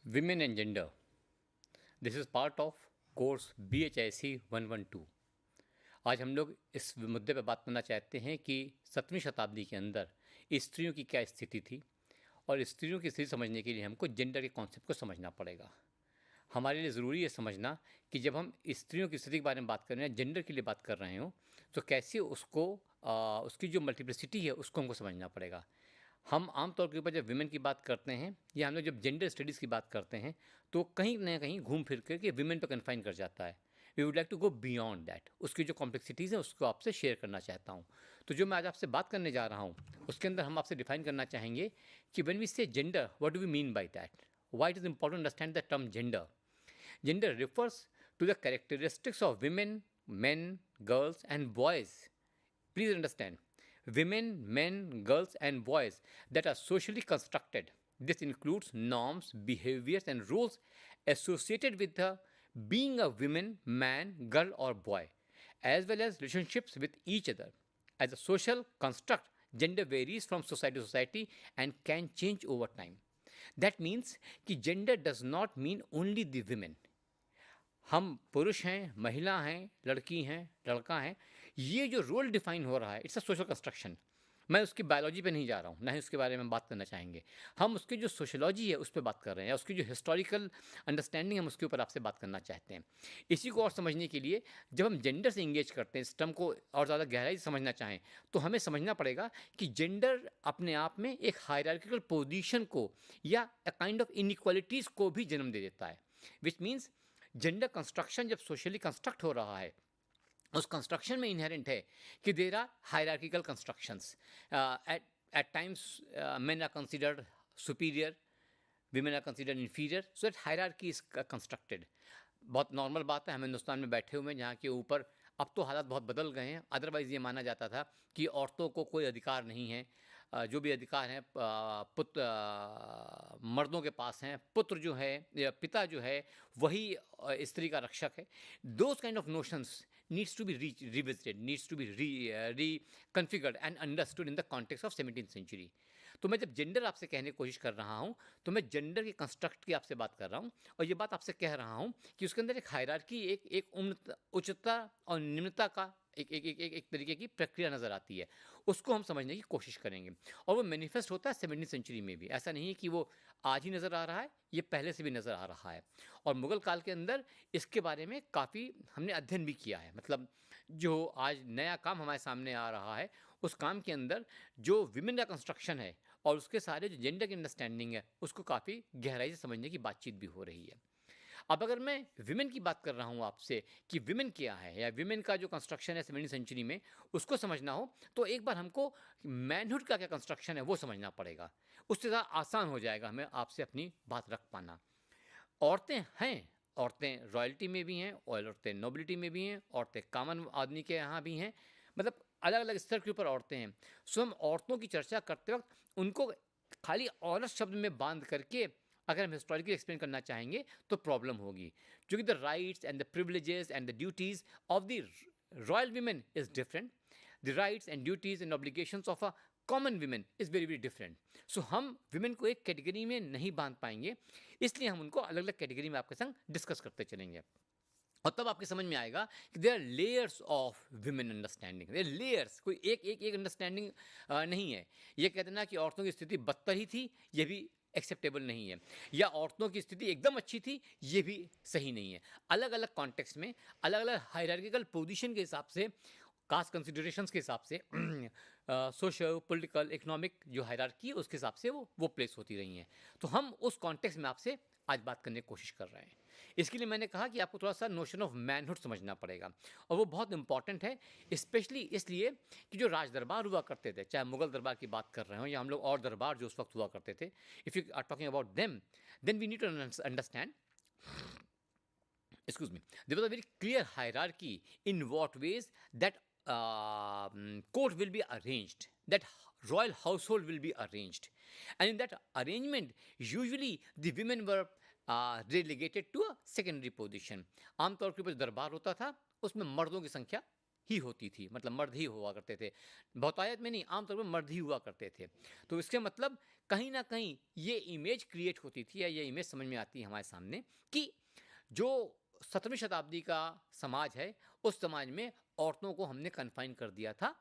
Women and Gender. This is part of course BHIC 112। आज हम लोग इस मुद्दे पर बात करना चाहते हैं कि 7वीं शताब्दी के अंदर स्त्रियों की क्या स्थिति थी और स्त्रियों की स्थिति समझने के लिए हमको जेंडर के कॉन्सेप्ट को समझना पड़ेगा। हमारे लिए ज़रूरी है समझना कि जब हम स्त्रियों की स्थिति के बारे में बात कर रहे हैं, जेंडर के लिए बात कर रहे हो, तो कैसे उसको उसकी जो मल्टीप्लिसिटी है उसको हमको समझना पड़ेगा। हम आम तौर के ऊपर जब विमेन की बात करते हैं या हम लोग जब जेंडर स्टडीज़ की बात करते हैं तो कहीं ना कहीं घूम फिर कर के विमेन पर कन्फाइन कर जाता है। We would like to go beyond that. उसकी जो कॉम्प्लेक्सिटीज़ हैं उसको आपसे शेयर करना चाहता हूँ। तो जो मैं आज आपसे बात करने जा रहा हूँ उसके अंदर हम आपसे डिफाइन करना चाहेंगे कि when we say gender, what do we mean by that, why it is important understand the term gender. Gender refers to the characteristics of women, men, girls, and boys. Please understand, women, men, girls, and boys that are socially constructed. This includes norms, behaviors, and roles associated with the being a woman, man, girl, or boy, as well as relationships with each other. As a social construct, gender varies from society to society and can change over time. That means कि gender does not mean only the women. हम पुरुष हैं, महिला हैं, लड़की हैं, लड़का हैं, ये जो रोल डिफाइन हो रहा है इट्स अ सोशल कंस्ट्रक्शन। मैं उसकी बायोलॉजी पे नहीं जा रहा हूँ, ना ही उसके बारे में बात करना चाहेंगे। हम उसकी जो सोशोलॉजी है उस पर बात कर रहे हैं, या उसकी जो हिस्टोरिकल अंडरस्टैंडिंग हम उसके ऊपर आपसे बात करना चाहते हैं। इसी को और समझने के लिए जब हम जेंडर से इंगेज करते हैं, इस टर्म को और ज़्यादा गहराई से समझना चाहें, तो हमें समझना पड़ेगा कि जेंडर अपने आप में एक हायरार्किकल पोजीशन को या अ काइंड ऑफ इनइक्वालिटीज़ को भी जन्म दे देता है। विच मीन्स जेंडर कंस्ट्रक्शन जब सोशली कंस्ट्रक्ट हो रहा है, उस कंस्ट्रक्शन में इनहेरेंट है कि there are hierarchical constructions. At times men are considered superior, women are considered inferior, so that hierarchy is constructed. बहुत नॉर्मल बात है, हम हिंदुस्तान में बैठे हुए हैं जहाँ के ऊपर अब तो हालात बहुत बदल गए हैं। अदरवाइज़ ये माना जाता था कि औरतों को कोई अधिकार नहीं है, जो भी अधिकार हैं पुत्र मर्दों के पास हैं, पुत्र जो है या पिता जो है वही स्त्री का रक्षक है। Those kind of notions needs to be revisited, needs to be reconfigured and understood in the context of 17th century. तो मैं जब जेंडर आपसे कहने की कोशिश कर रहा हूँ तो मैं जेंडर के कंस्ट्रक्ट की आपसे बात कर रहा हूँ, और ये बात आपसे कह रहा हूँ कि उसके अंदर एक हायरार्की, एक उच्चता और निम्नता का एक तरीके की प्रक्रिया नज़र आती है। उसको हम समझने की कोशिश करेंगे, और वो मैनिफेस्ट होता है 17th सेंचुरी में भी। ऐसा नहीं है कि वो आज ही नज़र आ रहा है, ये पहले से भी नज़र आ रहा है। और मुग़ल काल के अंदर इसके बारे में काफ़ी हमने अध्ययन भी किया है। मतलब जो आज नया काम हमारे सामने आ रहा है, उस काम के अंदर जो विमेन का कंस्ट्रक्शन है और उसके सारे जो जेंडर की अंडरस्टैंडिंग है, उसको काफ़ी गहराई से समझने की बातचीत भी हो रही है। अब अगर मैं विमेन की बात कर रहा हूँ आपसे कि विमेन क्या है, या विमेन का जो कंस्ट्रक्शन है 17वीं सेंचुरी में, उसको समझना हो तो एक बार हमको मैनहुड का क्या कंस्ट्रक्शन है वो समझना पड़ेगा। उससे ज़्यादा आसान हो जाएगा हमें आपसे अपनी बात रख पाना। औरतें हैं, औरतें रॉयल्टी में भी हैं, औरतें नोबिलिटी में भी हैं, औरतें कॉमन आदमी के यहाँ भी हैं, मतलब अलग अलग स्तर के ऊपर औरतें हैं। सो हम औरतों की चर्चा करते वक्त उनको खाली औरत शब्द में बांध करके अगर हम हिस्टोरिकली एक्सप्लेन करना चाहेंगे तो प्रॉब्लम होगी, क्योंकि the rights and the privileges and the duties of the royal women is different. The rights and duties and obligations of a common women is very very different. So हम women को एक category में नहीं बांध पाएंगे, इसलिए हम उनको अलग अलग कैटेगरी में आपके संग डिस्कस करते चलेंगे। और तब आपके समझ में आएगा कि there are layers of women understanding. There layers, कोई एक अंडरस्टैंडिंग नहीं है। ये कहते ना कि औरतों की स्थिति बदतर ही थी, ये भी एक्सेप्टेबल नहीं है, या औरतों की स्थिति एकदम अच्छी थी, ये भी सही नहीं है। अलग अलग कॉन्टेक्स्ट में अलग अलग हायरार्किकल पोजीशन के हिसाब से, कास्ट कंसिडरेशंस के हिसाब से, सोशल पॉलिटिकल इकोनॉमिक जो हायरार्की है उसके हिसाब से वो प्लेस होती रही हैं। तो हम उस कॉन्टेक्स्ट में आपसे आज बात करने की कोशिश कर रहे हैं। इसके लिए मैंने कहा कि आपको थोड़ा सा नोशन ऑफ मैनहुड समझना पड़ेगा, और वो बहुत इंपॉर्टेंट है, स्पेशली इसलिए कि जो राज दरबार हुआ करते थे, चाहे मुगल दरबार की बात कर रहे हो या हम लोग और दरबार जो उस वक्त हुआ करते थे, if you are talking about them, then we need to understand, excuse me, there was a very clear hierarchy in what ways that court will be arranged, that royal household will be arranged, and in that arrangement usually the women were relegated to a secondary position. आमतौर के ऊपर दरबार होता था उसमें मर्दों की संख्या ही होती थी, मतलब मर्द ही हुआ करते थे, बहुतायत में नहीं, आमतौर पर मर्द ही हुआ करते थे। तो इसके मतलब कहीं ना कहीं ये इमेज क्रिएट होती थी, या ये इमेज समझ में आती है हमारे सामने कि जो 17वीं शताब्दी का समाज है, उस समाज में औरतों को हमने कन्फाइन कर दिया था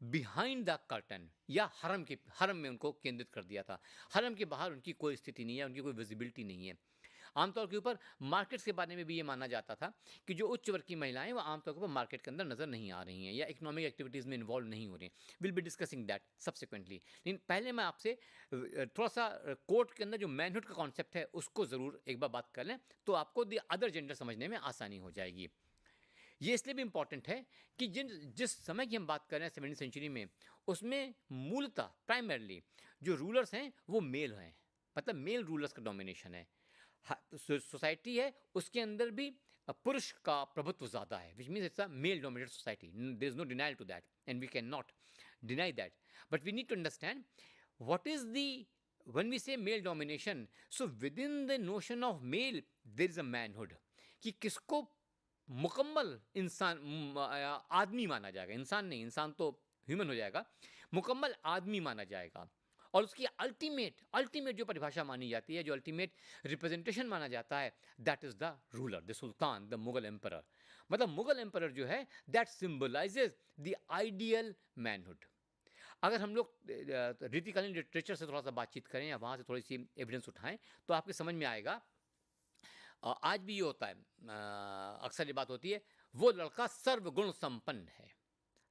बिहाइंड द कर्टन, या हरम में उनको केंद्रित कर दिया था। हरम के बाहर उनकी कोई स्थिति नहीं है, उनकी कोई विजिबिलिटी नहीं है। आमतौर के ऊपर मार्केट्स के बारे में भी ये माना जाता था कि जो उच्च वर्ग की महिलाएं वो आमतौर के ऊपर मार्केट के अंदर नजर नहीं आ रही हैं, या इकोनॉमिक एक्टिविटीज़ में इन्वॉल्व नहीं हो रही हैं। Will be discussing that subsequently. लेकिन पहले मैं आपसे थोड़ा सा कोर्ट के अंदर जो मैनहुड का कॉन्सेप्ट है उसको ज़रूर एक बार बात कर लें, तो आपको द अदर जेंडर समझने में आसानी हो जाएगी। ये इसलिए भी इंपॉर्टेंट है कि जिस समय की हम बात कर रहे हैं 17वीं सेंचुरी में, उसमें मूलतः प्राइमरली जो रूलर्स हैं वो मेल हैं, मतलब मेल रूलर्स का डोमिनेशन है। सोसाइटी है उसके अंदर भी पुरुष का प्रभुत्व ज़्यादा है, which means it's a male dominated society. There is no denial to that and we can not deny that, but we need to understand what is the when we say male domination, so within the notion of male there is a manhood, कि किसको मुकम्मल इंसान आदमी माना जाएगा, इंसान नहीं, इंसान तो ह्यूमन हो जाएगा, मुकम्मल आदमी माना जाएगा। और उसकी अल्टीमेट जो परिभाषा मानी जाती है, जो अल्टीमेट रिप्रेजेंटेशन माना जाता है, that is the ruler, the sultan, the Mughal emperor. मतलब मुगल एम्परर जो है that symbolises the ideal manhood. अगर हम लोग रीतिकालीन लिटरेचर से थोड़ा सा बातचीत करें या वहाँ से थोड़ी सी एविडेंस उठाएं, तो आपके समझ में आएगा। आज भी ये होता है, अक्सर ये बात होती है, वो लड़का सर्वगुण संपन्न है।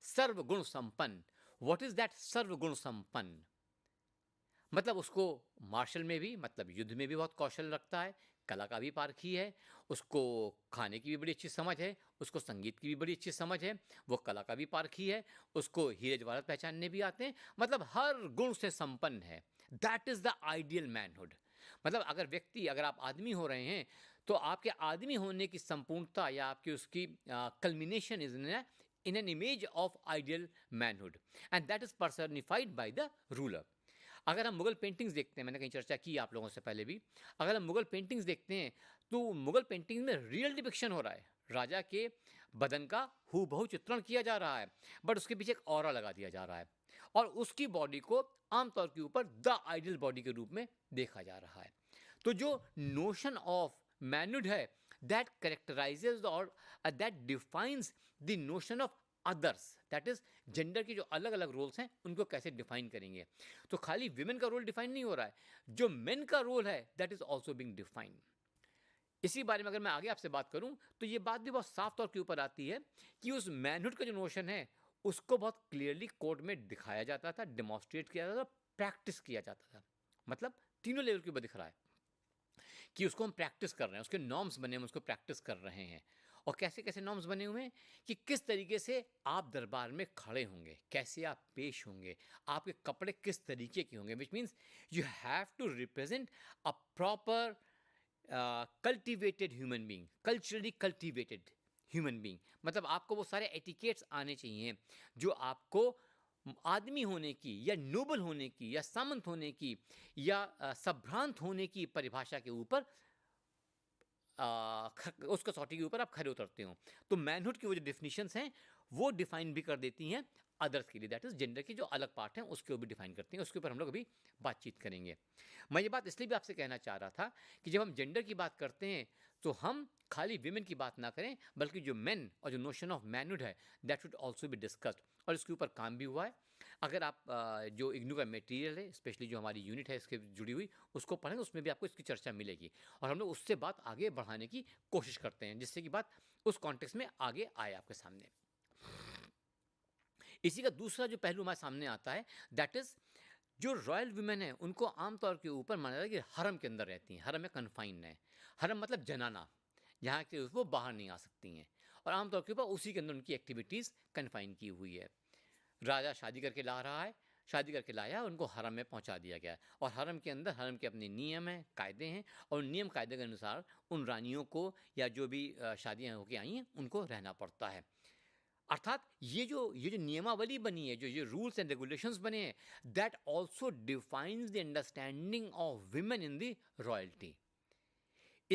सर्वगुण संपन्न, व्हाट इज दैट सर्वगुण संपन्न? मतलब उसको मार्शल में भी, मतलब युद्ध में भी बहुत कौशल रखता है, कला का भी पारखी है, उसको खाने की भी बड़ी अच्छी समझ है, उसको संगीत की भी बड़ी अच्छी समझ है, वो कला का भी पारखी है, उसको हीरे जवाहरात पहचानने भी आते हैं, मतलब हर गुण से संपन्न है। That is the ideal manhood. मतलब अगर आप आदमी हो रहे हैं, तो आपके आदमी होने की संपूर्णता या आपकी उसकी culmination is in an image of ideal manhood, and that is personified by the ruler. अगर हम मुगल पेंटिंग्स देखते हैं, मैंने कहीं चर्चा की आप लोगों से पहले भी, अगर हम मुगल पेंटिंग्स देखते हैं तो मुगल पेंटिंग में रियल डिपिक्शन हो रहा है, राजा के बदन का हूबहू चित्रण किया जा रहा है, बट उसके पीछे एक ऑरा लगा दिया जा रहा है, और उसकी बॉडी को आमतौर के ऊपर द आइडियल बॉडी के रूप में देखा जा रहा है। तो जो नोशन ऑफ मैनहुड है, दैट कैरेक्टराइजेज और that defines the notion of others, that is gender के जो अलग अलग रोल्स हैं उनको कैसे डिफाइन करेंगे। तो खाली विमेन का रोल डिफाइन नहीं हो रहा है, जो मेन का रोल है that is also being defined. इसी बारे में अगर मैं आगे आपसे बात करूं, तो ये बात भी बहुत साफ तौर के ऊपर आती है कि उस मैनहुड का जो नोशन है उसको बहुत क्लियरली कोर्ट में दिखाया जाता था, डेमोन्स्ट्रेट किया जाता था, प्रैक्टिस किया जाता था। मतलब तीनों लेवल के ऊपर दिख रहा है कि उसको हम प्रैक्टिस कर रहे हैं, उसके नॉर्म्स बने, हम उसको प्रैक्टिस कर रहे हैं। और कैसे कैसे नॉर्म्स बने हुए हैं कि किस तरीके से आप दरबार में खड़े होंगे, कैसे आप पेश होंगे, आपके कपड़े किस तरीके के होंगे, which means you have to represent a proper cultivated human being, culturally cultivated human being. मतलब आपको वो सारे एटिकेट्स आने चाहिए जो आपको आदमी होने की, या नोबल होने की, या सामंत होने की, या संभ्रांत होने की परिभाषा के ऊपर, उस कसौटी के ऊपर आप खड़े उतरते हो। तो मैनहुड की वो जो डिफिनीशंस हैं वो डिफाइन भी कर देती हैं अदर्स के लिए, दैट इज जेंडर की जो अलग पार्ट हैं उसके ऊपर डिफाइन करती हैं। उसके ऊपर हम लोग अभी बातचीत करेंगे। मैं ये बात इसलिए भी आपसे कहना चाह रहा था कि जब हम जेंडर की बात करते हैं तो हम खाली विमेन की बात ना करें, बल्कि जो मेन और जो नोशन ऑफ मैनहुड है that should also be discussed, और इसके ऊपर काम भी हुआ है। अगर आप जो इग्नू का मटेरियल है, स्पेशली जो हमारी यूनिट है इसके जुड़ी हुई, उसको पढ़ें, उसमें भी आपको इसकी चर्चा मिलेगी, और हम लोग उससे बात आगे बढ़ाने की कोशिश करते हैं जिससे कि बात उस कॉन्टेक्स्ट में आगे आए आपके सामने। इसी का दूसरा जो पहलू हमारे सामने आता है, दैट इज जो रॉयल वुमेन है उनको आमतौर के ऊपर माना जाता है कि हरम के अंदर रहती हैं, हरम में कन्फाइन है। हरम मतलब जनाना, जहाँ के वो बाहर नहीं आ सकती हैं, और आमतौर के ऊपर उसी के अंदर उनकी एक्टिविटीज़ कन्फाइन की हुई है। राजा शादी करके ला रहा है, शादी करके लाया, उनको हरम में पहुंचा दिया गया, और हरम के अंदर हरम के अपने नियम हैं, कायदे हैं, और नियम कायदे के अनुसार उन रानियों को या जो भी शादियाँ होकर आई हैं उनको रहना पड़ता है। अर्थात ये जो नियमावली बनी है, जो ये रूल्स एंड रेगुलेशंस बने हैं, that also defines the understanding of women in the royalty.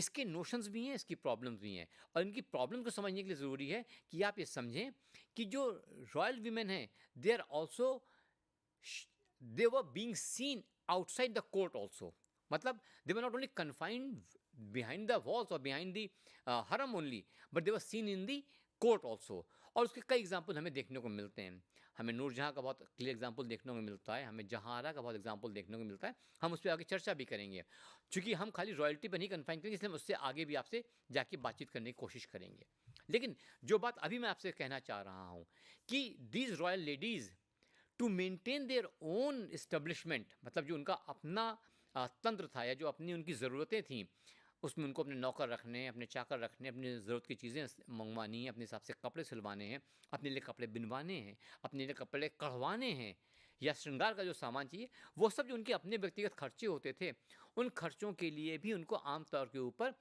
इसके नोशंस भी हैं, इसकी प्रॉब्लम्स भी हैं, और इनकी प्रॉब्लम को समझने के लिए ज़रूरी है कि आप ये समझें कि जो रॉयल वीमेन हैं, they are also, they were being seen outside the court also. मतलब they were not only confined behind the walls or behind the harem only, but they were seen in the court also. और उसके कई example हमें देखने को मिलते हैं. हमें नूरजहाँ का बहुत क्लियर एग्जाम्पल देखने को मिलता है, हमें जहांआरा का बहुत एग्जाम्पल देखने को मिलता है. हम उस पर आगे चर्चा भी करेंगे, क्योंकि हम खाली रॉयल्टी पर नहीं कन्फाइन करेंगे, इसलिए हम उससे आगे भी आपसे जाके बातचीत करने की कोशिश करेंगे. लेकिन जो बात अभी मैं आपसे कहना चाह रहा हूँ कि these royal ladies to maintain their own establishment, मतलब जो उनका अपना तंत्र था या जो अपनी उनकी ज़रूरतें थीं, उसमें उनको अपने नौकर रखने, अपने चाकर रखने, अपनी ज़रूरत की चीज़ें मंगवानी, अपने हिसाब से कपड़े सिलवाने हैं, अपने लिए कपड़े बिनवाने हैं, अपने लिए कपड़े कढ़वाने हैं, या श्रृंगार का जो सामान चाहिए, वो सब जो उनके अपने व्यक्तिगत खर्चे होते थे, उन खर्चों के लिए भी उनको आमतौर के ऊपर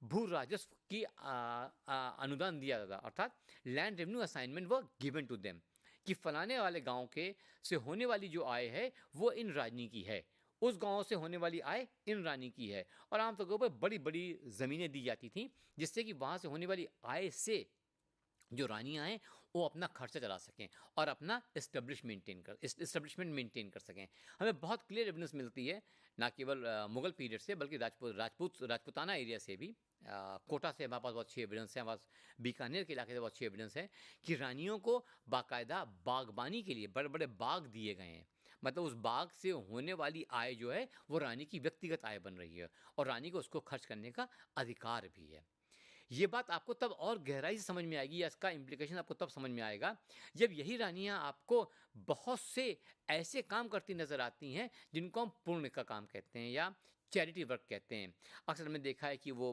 भू राजस्व की अनुदान दिया जाता, अर्थात land revenue assignment were given to them, कि फलाने वाले गांव के से होने वाली जो आय है वो इन रानी की है, उस गांव से होने वाली आय इन रानी की है. और आमतौर के ऊपर बड़ी बड़ी ज़मीनें दी जाती थीं, जिससे कि वहाँ से होने वाली आय से जो रानियाँ हैं वो अपना खर्चा चला सकें और अपना इस्टेब्लिशमेंट मेंटेन कर सकें. हमें बहुत क्लियर एविडेंस मिलती है, ना केवल मुगल पीरियड से बल्कि राजपूताना एरिया से भी. कोटा से हमारे पास बहुत अच्छी एविडेंस है, हमारे पास बीकानेर के इलाके से बहुत अच्छी एविडेंस है कि रानियों को बाकायदा बागबानी के लिए बड़े बड़े बाग दिए गए हैं. मतलब उस बाग से होने वाली आय जो है वो रानी की व्यक्तिगत आय बन रही है, और रानी को उसको खर्च करने का अधिकार भी है. ये बात आपको तब और गहराई से समझ में आएगी, या इसका इम्प्लीकेशन आपको तब समझ में आएगा जब यही रानियां आपको बहुत से ऐसे काम करती नजर आती हैं जिनको हम पुण्य का काम कहते हैं या चैरिटी वर्क कहते हैं. अक्सर हमने देखा है कि वो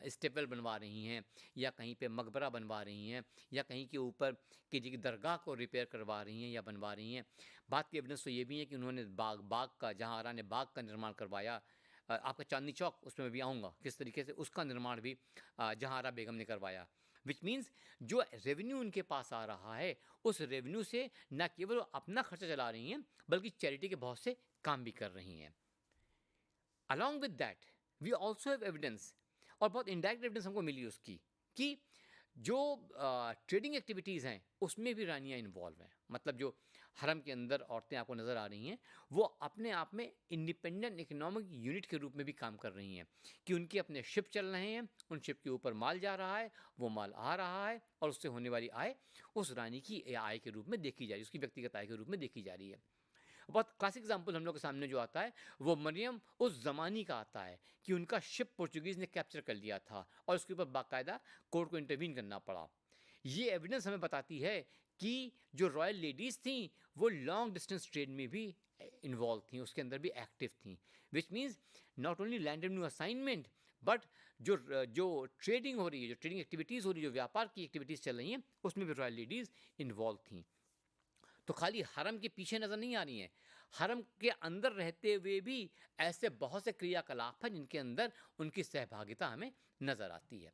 स्टेपल बनवा रही हैं, या कहीं पे मकबरा बनवा रही हैं, या कहीं के ऊपर किसी की दरगाह को रिपेयर करवा रही हैं या बनवा रही हैं. बात की एविडेंस तो ये भी है कि उन्होंने बाग का, जहाँ आरा ने बाग का निर्माण करवाया, आपका चांदनी चौक, उसमें मैं भी आऊँगा किस तरीके से उसका निर्माण भी जहांआरा बेगम ने करवाया. विच मीन्स जो रेवेन्यू उनके पास आ रहा है, उस रेवेन्यू से न केवल अपना खर्चा चला रही हैं बल्कि चैरिटी के बहुत से काम भी कर रही हैं. Along with that we also have evidence, और बहुत इनडायरेक्ट एविडेंस हमको मिली उसकी, कि जो ट्रेडिंग एक्टिविटीज़ हैं उसमें भी रानियाँ इन्वॉल्व हैं. मतलब जो हरम के अंदर औरतें आपको नज़र आ रही हैं वो अपने आप में इंडिपेंडेंट इकोनॉमिक यूनिट के रूप में भी काम कर रही हैं, कि उनके अपने शिप चल रहे हैं, उन शिप के ऊपर माल जा रहा है, वो माल आ रहा है, और उससे होने वाली आय उस रानी की आय के रूप में देखी जा रही है, उसकी व्यक्तिगत आय के रूप में देखी जा रही है. बहुत क्लासिक एग्जाम्पल हम लोग के सामने जो आता है वो मरियम उस ज़माने का आता है कि उनका शिप पोर्चुगीज़ ने कैप्चर कर लिया था और उसके ऊपर बाकायदा कोर्ट को इंटरवीन करना पड़ा. ये एविडेंस हमें बताती है कि जो रॉयल लेडीज़ थीं वो लॉन्ग डिस्टेंस ट्रेड में भी इन्वॉल्व थीं, उसके अंदर भी एक्टिव थीं. Which means not only land revenue assignment, but जो ट्रेडिंग हो रही है, जो ट्रेडिंग एक्टिविटीज़ हो रही है, जो व्यापार की एक्टिविटीज़ चल रही हैं, उसमें भी रॉयल लेडीज़ इन्वॉल्व थीं. तो खाली हरम के पीछे नज़र नहीं आ रही हैं, हरम के अंदर रहते हुए भी ऐसे बहुत से क्रियाकलाप हैं जिनके अंदर उनकी सहभागिता हमें नज़र आती है.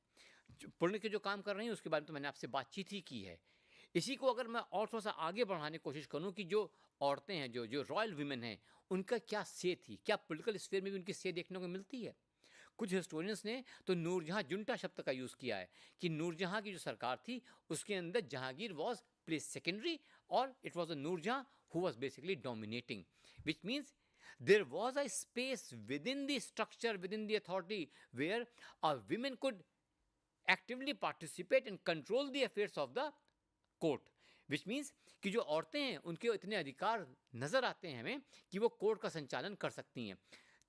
पुण्य के जो काम कर रही हैं उसके बारे में तो मैंने आपसे बातचीत ही की है. इसी को अगर मैं और थोड़ा सा आगे बढ़ाने की कोशिश करूं कि जो औरतें हैं, जो रॉयल वीमेन हैं, उनका क्या से थी, क्या पॉलिटिकल स्फीयर में भी उनकी से देखने को मिलती है. कुछ हिस्टोरियंस ने तो नूरजहाँ जुंटा शब्द का यूज़ किया है कि नूरजहाँ की जो सरकार थी उसके अंदर जहांगीर वॉज प्लेस सेकेंडरी, और it was a Nurjahan who was basically dominating, which means there was a space within the structure, within the authority, where a women could actively participate and control the affairs of the court. Which means कि जो औरतें हैं उनके इतने अधिकार नज़र आते हैं हमें कि वो कोर्ट का संचालन कर सकती हैं,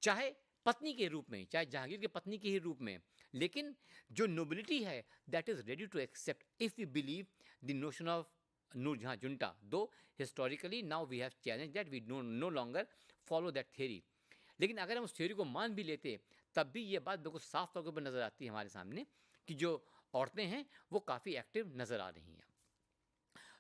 चाहे पत्नी के रूप में, चाहे जहांगीर के पत्नी के ही रूप में. लेकिन जो नोबिलिटी है that is ready to accept if we believe the notion of Nur Jahan junta, though historically now we have challenge that we no longer follow that theory. लेकिन अगर हम उस थ्योरी को मान भी लेते तब भी ये बात बिल्कुल साफ तौर पर नज़र आती है हमारे सामने कि जो औरतें हैं वो काफ़ी एक्टिव नज़र आ रही हैं.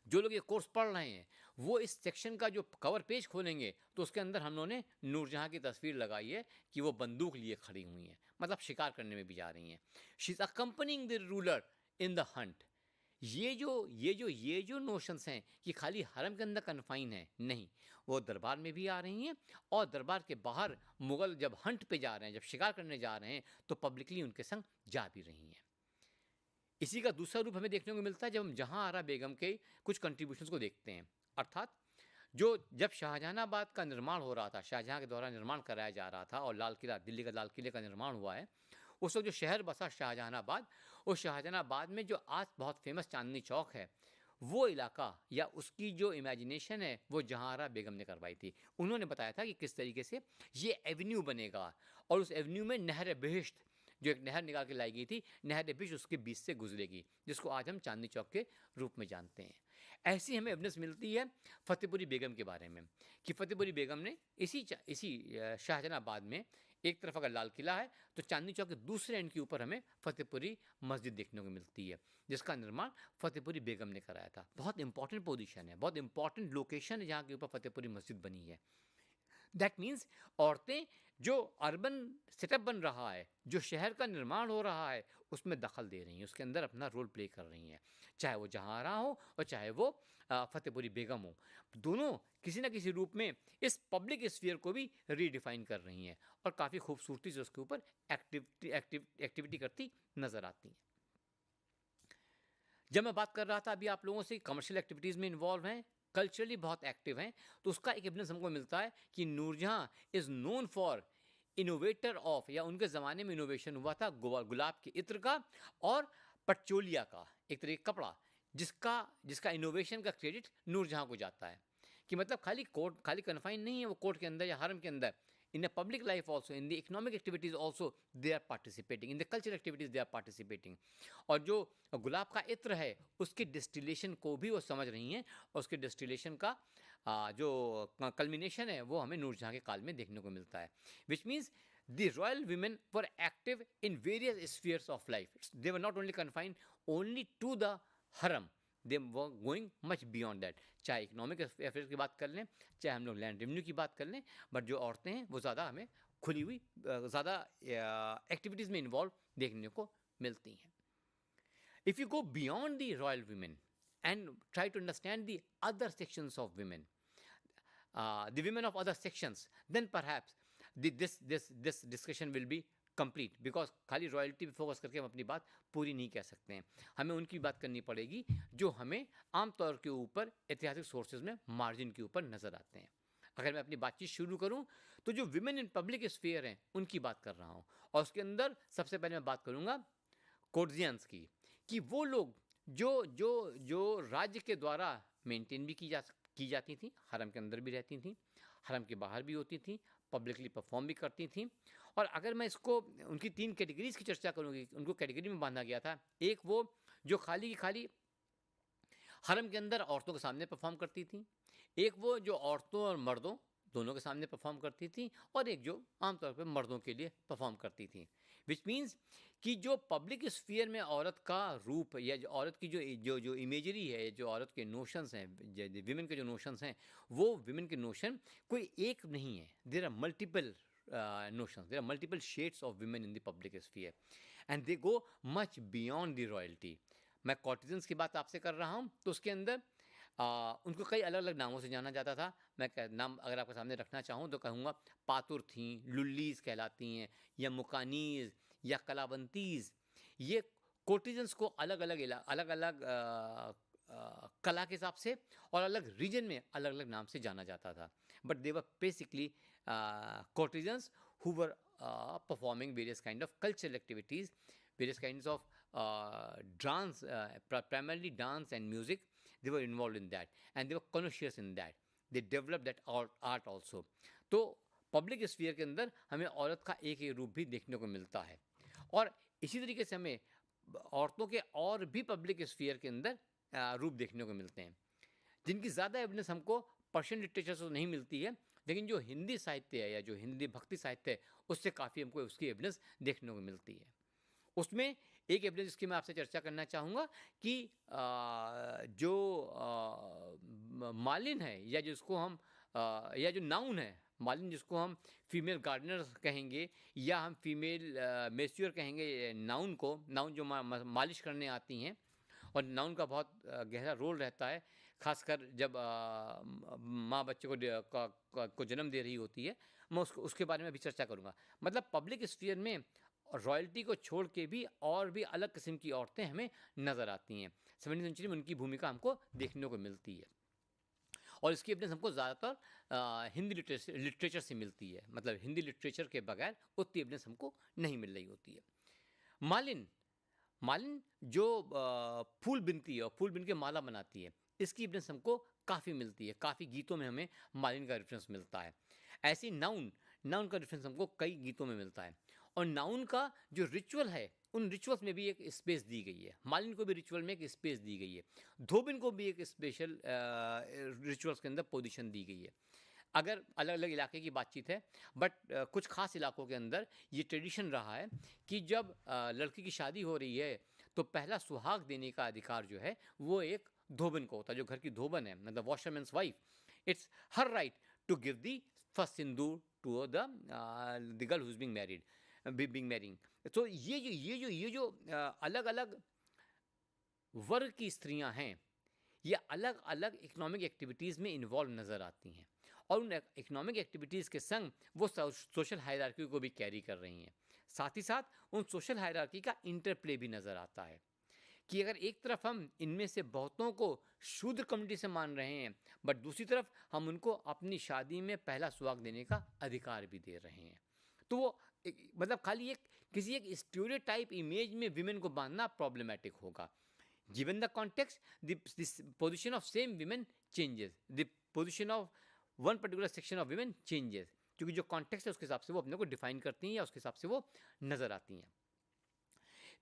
जो लोग ये कोर्स पढ़ रहे हैं वो इस सेक्शन का जो कवर पेज खोलेंगे तो उसके अंदर हम लोगों ने नूरजहाँ की तस्वीर लगाई है कि वो बंदूक लिए खड़ी हुई हैं, मतलब शिकार करने में भी जा रही हैं. She is accompanying the ruler in the Hunt. ये जो नोशंस हैं कि खाली हरम के अंदर कन्फाइन है, नहीं, वो दरबार में भी आ रही हैं और दरबार के बाहर मुग़ल जब हंट पे जा रहे हैं, जब शिकार करने जा रहे हैं, तो पब्लिकली उनके संग जा भी रही हैं। इसी का दूसरा रूप हमें देखने को मिलता है जब हम जहांआरा बेगम के कुछ कंट्रीब्यूशंस को देखते हैं। अर्थात जब शाहजहानाबाद का निर्माण हो रहा था, शाहजहां के द्वारा निर्माण कराया जा रहा था और लाल किला, दिल्ली का लाल किले का निर्माण हुआ है, उस वक्त जो शहर बसा शाहजहानाबाद, उस शाहजहानाबाद में जो आज बहुत फेमस चांदनी चौक है, वो इलाका या उसकी जो इमेजिनेशन है वो जहांआरा बेगम ने करवाई थी। उन्होंने बताया था कि किस तरीके से ये एवेन्यू बनेगा और उस एवेन्यू में नहर बेहिश्त, जो एक नहर निकाल के लाई गई थी, नहर बेहिश्त उसके बीच से गुजरेगी, जिसको आज हम चांदनी चौक के रूप में जानते हैं। ऐसी हमें एविडेंस मिलती है फतेहपुरी बेगम के बारे में कि फतेहपुरी बेगम ने इसी शाहजहानाबाद में एक तरफ अगर लाल किला है तो चांदनी चौक के दूसरे एंड के ऊपर हमें फतेहपुरी मस्जिद देखने को मिलती है, जिसका निर्माण फतेहपुरी बेगम ने कराया था। बहुत इंपॉर्टेंट पोजीशन है, बहुत इंपॉर्टेंट लोकेशन है जहाँ के ऊपर फतेहपुरी मस्जिद बनी है। दैट मीन्स औरतें जो अर्बन सेटअप बन रहा है, जो शहर का निर्माण हो रहा है, उसमें दखल दे रही हैं, उसके अंदर अपना रोल प्ले कर रही हैं, चाहे वो जहांआरा हो और चाहे वो फतेहपुरी बेगम हो। दोनों किसी न किसी रूप में इस पब्लिक स्फीयर को भी रीडिफाइन कर रही हैं और काफ़ी खूबसूरती से उसके ऊपर एक्टिविटी करती नज़र आती हैं। जब मैं बात कर रहा था अभी आप लोगों से कमर्शियल एक्टिविटीज़ में इन्वॉल्व हैं, कल्चरली बहुत एक्टिव हैं, तो उसका एक एविडेंस हमको मिलता है कि Nurjahan is known for innovator of, या उनके ज़माने में इनोवेशन हुआ था गुलाब के इत्र का और पटचोलिया का, एक तरह का कपड़ा, जिसका इनोवेशन का क्रेडिट नूरजहां को जाता है। कि मतलब खाली कन्फाइन नहीं है वो कोर्ट के अंदर या हरम के अंदर, in a public life also, in the economic activities also they are participating, in the cultural activities they are participating। और जो गुलाब का इत्र है उसके डिस्टिलेशन को भी वो समझ रही हैं और उसके डिस्टिलेशन का जो कल्मिनेशन है वो हमें नूरजहां के काल में देखने को मिलता है। Which means the royal women were active in various spheres of life. They were not only confined only to the haram, they were going much beyond that। चाहे इकोनॉमिक अफेयर्स की बात कर लें, चाहे हम लोग लैंड रेवेन्यू की बात कर लें, बट जो औरतें हैं वो ज़्यादा हमें खुली हुई ज़्यादा एक्टिविटीज़ में इन्वॉल्व देखने को मिलती हैं। If you go beyond the royal women and try to understand the other sections of women, the women of other sections, then perhaps this discussion will be complete, because खाली royalty पे focus करके हम अपनी बात पूरी नहीं कह सकते हैं। हमें उनकी बात करनी पड़ेगी जो हमें आमतौर के ऊपर ऐतिहासिक सोर्सेज में मार्जिन के ऊपर नज़र आते हैं। अगर मैं अपनी बातचीत शुरू करूं तो जो विमेन इन पब्लिक स्फीयर हैं उनकी बात कर रहा हूं, और उसके अंदर सबसे पहले मैं बात करूंगा कोर्जियंस की, कि वो लोग जो जो जो राज्य के द्वारा मेंटेन भी की जाती थी, हरम के अंदर भी रहती थी, हरम के बाहर भी होती थी, पब्लिकली परफॉर्म भी करती थी। और अगर मैं इसको उनकी 3 कैटेगरीज की चर्चा करूँगी, उनको कैटेगरी में बांधा गया था। एक वो जो खाली हरम के अंदर औरतों के सामने परफॉर्म करती थी, एक वो जो औरतों और मर्दों दोनों के सामने परफॉर्म करती थी, और एक जो आमतौर पर मर्दों के लिए परफॉर्म करती थी। विच मीन्स कि जो पब्लिक स्फीयर में औरत का रूप या जो औरत की जो इमेजरी है, जो औरत के नोशंस हैं, विमेन के जो नोशंस हैं, वो विमेन के नोशन कोई एक नहीं है। There are multiple notions, there are multiple shades of women in the public sphere and they go much beyond the royalty। मैं कॉर्टिजन्स की बात आपसे कर रहा हूँ तो उसके अंदर उनको कई अलग अलग नामों से जाना जाता था। मैं नाम अगर आपके सामने रखना चाहूँ तो कहूँगा पातुर थीं, लुल्लीज कहलाती हैं, या मुकानीज या कलावंतीज। ये कोर्टिजन्स को अलग अलग कला के हिसाब से और अलग रीजन में अलग अलग नाम से जाना जाता था, but they were basically courtesans who were performing various kind of cultural activities, various kinds of dance, primarily dance and music. They were involved in that and they were connoisseurs in that. They developed that art also। तो public sphere के अंदर हमें औरत का एक रूप भी देखने को मिलता है, और इसी तरीके से हमें औरतों के और भी पब्लिक स्फीयर के अंदर रूप देखने को मिलते हैं, जिनकी ज़्यादा एविडेंस हमको पर्शियन लिटरेचर से नहीं मिलती है, लेकिन जो हिंदी साहित्य है या जो हिंदी भक्ति साहित्य है उससे काफ़ी हमको उसकी एविडेंस देखने को मिलती है। उसमें एक एविडेंस जिसकी मैं आपसे चर्चा करना चाहूँगा कि जो मालिन है या जिसको हम या जो नाउन है, मालिन जिसको हम फीमेल गार्डनर कहेंगे या हम फीमेल मेस्योर कहेंगे, नाउन जो मालिश करने आती हैं, और नाउन का बहुत गहरा रोल रहता है, खासकर जब माँ बच्चे को जन्म दे रही होती है। मैं उसके बारे में अभी चर्चा करूँगा। मतलब पब्लिक स्फीयर में रॉयल्टी को छोड़ के भी और भी अलग किस्म की औरतें हमें नज़र आती हैं। 17वीं सेंचुरी में उनकी भूमिका हमको देखने को मिलती है, और इसकी एविडेंस हमको ज़्यादातर हिंदी लिटरेचर से मिलती है। मतलब हिंदी लिटरेचर के बगैर उतनी एविडेंस हमको नहीं मिल रही होती है। मालिन मालिन जो फूल बिनती है और फूल बिन के माला बनाती है, इसकी एविडेंस हमको काफ़ी मिलती है। काफ़ी गीतों में हमें मालिन का रेफरेंस मिलता है। ऐसे नाउन का रेफरेंस हमको कई गीतों में मिलता है। और नाउन का जो रिचुअल है, उन रिचुअल्स में भी एक स्पेस दी गई है। मालिन को भी रिचुअल में एक स्पेस दी गई है। धोबिन को भी एक स्पेशल रिचुअल्स के अंदर पोजीशन दी गई है। अगर अलग अलग इलाके की बातचीत है, बट कुछ खास इलाकों के अंदर ये ट्रेडिशन रहा है कि जब लड़की की शादी हो रही है तो पहला सुहाग देने का अधिकार जो है वो एक धोबन को होता है, जो घर की धोबन है, मतलब washerman's wife. It's her right to give the first sindoor to the girl who is being married. तो ये जो अलग अलग वर्ग की स्त्रियां हैं, ये अलग अलग इकोनॉमिक एक्टिविटीज़ में इन्वॉल्व नज़र आती हैं, और उन इकोनॉमिक एक्टिविटीज़ के संग वो सोशल हायरार्की को भी कैरी कर रही हैं। साथ ही साथ उन सोशल हायरार्की का इंटरप्ले भी नज़र आता है कि अगर एक तरफ हम इनमें से बहुतों को शूद्र कम्युनिटी से मान रहे हैं, बट दूसरी तरफ हम उनको अपनी शादी में पहला सुहाग देने का अधिकार भी दे रहे हैं। तो वो मतलब खाली किसी एक स्टीरियोटाइप इमेज में विमेन को बांधना प्रॉब्लमेटिक होगा। Given the context, this position of same women changes. The position of one particular section of women changes. क्योंकि जो कॉन्टेक्स्ट है उसके हिसाब से वो अपने को डिफाइन करती हैं या उसके हिसाब से वो नज़र आती हैं।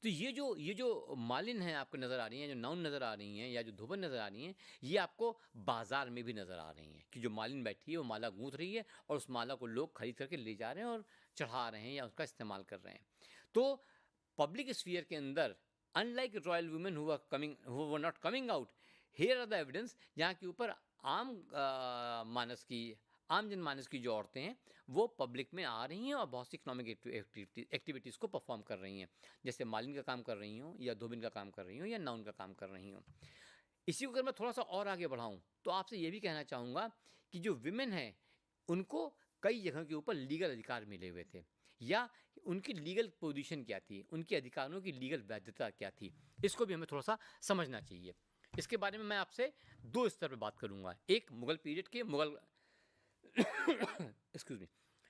तो ये जो मालिन है आपको नज़र आ रही हैं, जो नाउन नज़र आ रही हैं या जो धोबन नज़र आ रही हैं, ये आपको बाज़ार में भी नज़र आ रही हैं कि जो मालिन बैठी है वो माला गूंथ रही है और उस माला को लोग खरीद करके ले जा रहे हैं और चढ़ा रहे हैं या उसका इस्तेमाल कर रहे हैं। तो पब्लिक स्फीयर के अंदर unlike royal women who were not coming out, here are the evidence जहाँ के ऊपर आम जनमानस की जो औरतें हैं वो पब्लिक में आ रही हैं और बहुत सी इकोनॉमिक एक्टिविटीज़ को परफॉर्म कर रही हैं, जैसे मालिन का काम कर रही हों या धोबिन का काम कर रही हों या नाउन का काम कर रही हों। इसी को अगर मैं थोड़ा सा और आगे बढ़ाऊँ तो आपसे ये भी कहना चाहूँगा कि जो विमेन हैं उनको कई जगह के ऊपर लीगल अधिकार मिले हुए थे, या उनकी लीगल पोजीशन क्या थी, उनके अधिकारों की लीगल वैधता क्या थी, इसको भी हमें थोड़ा सा समझना चाहिए। इसके बारे में मैं आपसे दो स्तर पर बात करूंगा। एक मुगल पीरियड के एक्सक्यूज मी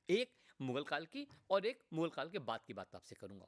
एक मुगल काल की और एक मुगल काल के बाद की बात आपसे करूंगा।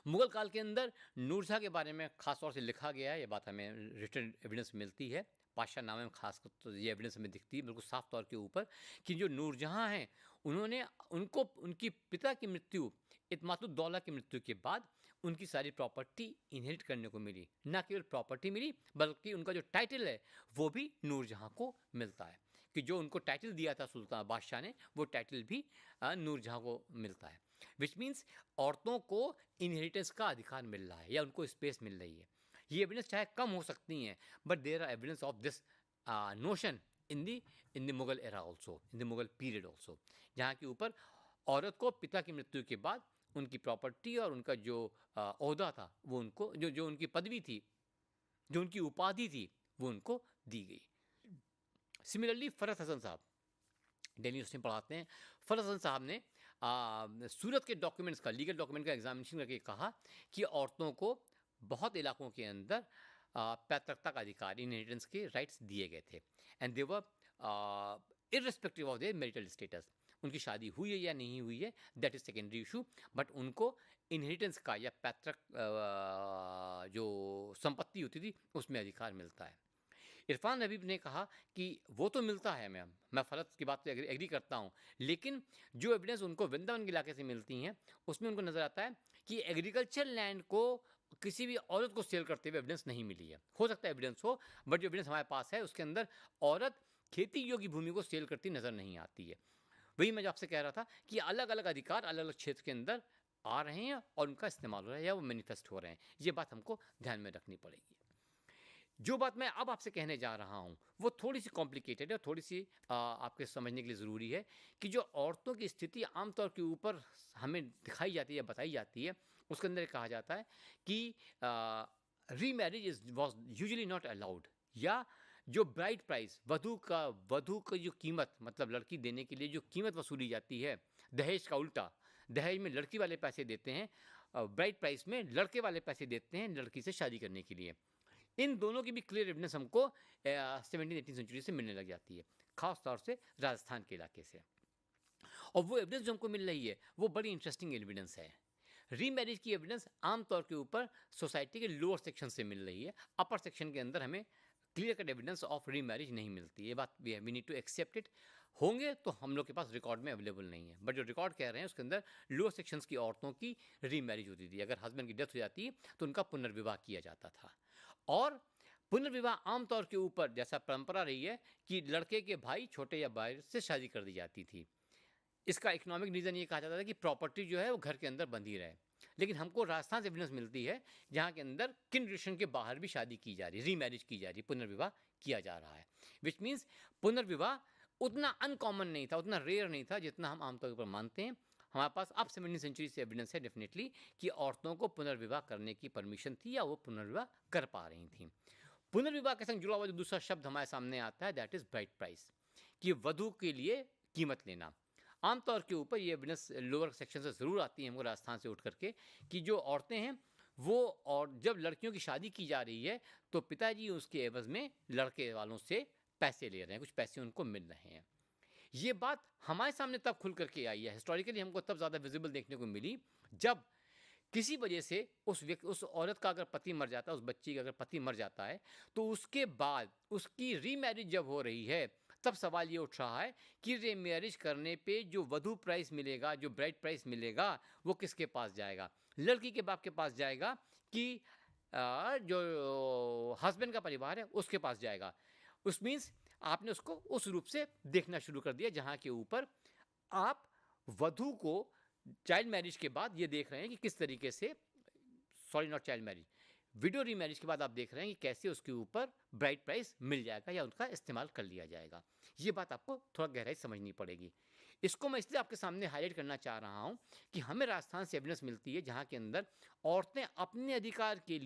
मुगल काल के अंदर नूरजहाँ के बारे में खास तौर से लिखा गया है, ये बात हमें रिटन एविडेंस मिलती है। पातशाह नामे में खास तो ये एविडेंस हमें दिखती है बिल्कुल साफ तौर के ऊपर कि जो नूरजहाँ हैं उनको उनकी पिता की मृत्यु इत्मातुद्दौला की मृत्यु के बाद उनकी सारी प्रॉपर्टी इनहेरिट करने को मिली। ना केवल प्रॉपर्टी मिली बल्कि उनका जो टाइटल है वो भी नूरजहाँ को मिलता है, कि जो उनको टाइटल दिया था सुल्तान बादशाह ने वो टाइटल भी नूरजहाँ को मिलता है। विच मीन्स औरतों को इनहेरिटेंस का अधिकार मिल रहा है या उनको स्पेस मिल रही है। ये एविडेंस चाहे कम हो सकती हैं, but there are evidence of this notion in the Mughal era also, in the Mughal period also, जहाँ के ऊपर औरत को पिता की मृत्यु के बाद उनकी प्रॉपर्टी और उनका जो ओहदा था वो उनको जो उनकी पदवी थी, जो उनकी उपाधि थी वो उनको दी गई। सिमिलरली फरत हसन साहब दिल्ली यूनिवर्सिटी में पढ़ाते हैं। फरत हसन साहब ने सूरत के डॉक्यूमेंट्स का, लीगल डॉक्यूमेंट का एग्जामिनेशन करके कहा कि औरतों को बहुत इलाकों के अंदर पैतृकता का अधिकार, इनहेरिटेंस के राइट्स दिए गए थे, and they were irrespective of their marital status. उनकी शादी हुई है या नहीं हुई है that is secondary issue, but उनको इनहेरिटेंस का या पैतृक जो संपत्ति होती थी उसमें अधिकार मिलता है। इरफान हबीब ने कहा कि वो तो मिलता है, मैं फरत की बात से एग्री करता हूँ, लेकिन जो एविडेंस उनको वृंदावन के इलाके से मिलती हैं उसमें उनको नज़र आता है कि एग्रीकल्चर लैंड को किसी भी औरत को सेल करते हुए एविडेंस नहीं मिली है। हो सकता है एविडेंस हो, बट जो एविडेंस हमारे पास है उसके अंदर औरत खेती योग्य भूमि को सेल करती नज़र नहीं आती है। वही मैं जो आपसे कह रहा था कि अलग अलग अधिकार अलग अलग क्षेत्र के अंदर आ रहे हैं और उनका इस्तेमाल हो रहा है या वो मैनिफेस्ट हो रहे हैं। ये बात हमको ध्यान में रखनी पड़ेगी। जो बात मैं अब आपसे कहने जा रहा हूँ वो थोड़ी सी कॉम्प्लिकेटेड है और थोड़ी सी आपके समझने के लिए ज़रूरी है कि जो औरतों की स्थिति आमतौर के ऊपर हमें दिखाई जाती है या बताई जाती है, उसके अंदर कहा जाता है कि remarriage is was usually not allowed, या जो ब्राइड प्राइस, वधु की जो कीमत, मतलब लड़की देने के लिए जो कीमत वसूली जाती है, दहेज का उल्टा, दहेज में लड़की वाले पैसे देते हैं, ब्राइड प्राइस में लड़के वाले पैसे देते हैं लड़की से शादी करने के लिए। इन दोनों की भी क्लियर एविडेंस हमको 17th-18th सेंचुरी से मिलने लग जाती है, खास तौर से राजस्थान के इलाके से। और वो एविडेंस जो हमको मिल रही है वो बड़ी इंटरेस्टिंग एविडेंस है। रीमैरिज की एविडेंस आमतौर के ऊपर सोसाइटी के लोअर सेक्शन से मिल रही है, अपर सेक्शन के अंदर हमें clear cut evidence of remarriage नहीं मिलती। ये बात we need to accept it. होंगे तो हम लोग के पास रिकॉर्ड में अवेलेबल नहीं है, बट जो रिकॉर्ड कह रहे हैं उसके अंदर लोअर सेक्शंस की औरतों की रीमैरिज होती थी। अगर हस्बैंड की डेथ हो जाती है तो उनका पुनर्विवाह किया जाता था। और पुनर्विवाह आमतौर के ऊपर जैसा परंपरा रही है कि लड़के के भाई छोटे या भाई से शादी कर दी जाती थी। इसका इकोनॉमिक रीज़न ये कहा जाता था कि प्रॉपर्टी जो है वो घर के अंदर बंधी रहे। लेकिन हमको राजस्थान से एविडेंस मिलती है जहाँ के अंदर किन रिलेशन के बाहर भी शादी की जा रही है, रीमैरिज की जा रही है, पुनर्विवाह किया जा रहा है। विच मीन्स पुनर्विवाह उतना अनकॉमन नहीं था, उतना रेयर नहीं था जितना हम आमतौर पर मानते हैं। हमारे पास अब 17वीं सेंचुरी से एविडेंस है डेफिनेटली कि औरतों को पुनर्विवाह करने की परमिशन थी या वो पुनर्विवाह कर पा रही थी। पुनर्विवाह के संग जुड़ा हुआ जो दूसरा शब्द हमारे सामने आता है दैट इज ब्राइड प्राइस, कि वधु के लिए कीमत लेना। आमतौर के ऊपर ये एविडेंस लोअर सेक्शन से ज़रूर आती है हमको राजस्थान से उठ करके कि जो औरतें हैं वो, और जब लड़कियों की शादी की जा रही है तो पिताजी उसके एवज में लड़के वालों से पैसे ले रहे हैं, कुछ पैसे उनको मिल रहे हैं। ये बात हमारे सामने तब खुल करके आई है, हिस्टोरिकली हमको तब ज़्यादा विजिबल देखने को मिली जब किसी वजह से उस औरत का अगर पति मर जाता है, उस बच्ची का अगर पति मर जाता है, तो उसके बाद उसकी रीमैरिज जब हो रही है तब सवाल ये उठ रहा है कि रीमैरिज करने पे जो वधु प्राइस मिलेगा, जो ब्राइड प्राइस मिलेगा, वो किसके पास जाएगा? लड़की के बाप के पास जाएगा कि जो हस्बैंड का परिवार है उसके पास जाएगा? उस मीन्स आपने उसको उस रूप से देखना शुरू कर दिया जहाँ के ऊपर आप वधु को चाइल्ड मैरिज के बाद ये देख रहे हैं कि किस तरीके से, sorry not child marriage, window remarriage के बाद आप देख रहे हैं कि कैसे उसके ऊपर ब्राइड प्राइस मिल जाएगा या उनका इस्तेमाल कर लिया जाएगा। ये बात आपको थोड़ा गहराई समझनी पड़ेगी। इसको मैं इसलिए आपके सामने हाईलाइट करना चाह रहा हूँ कि हमें राजस्थान से एविडेंस मिलती है जहाँ के अंदर औरतें अपने अधिकार के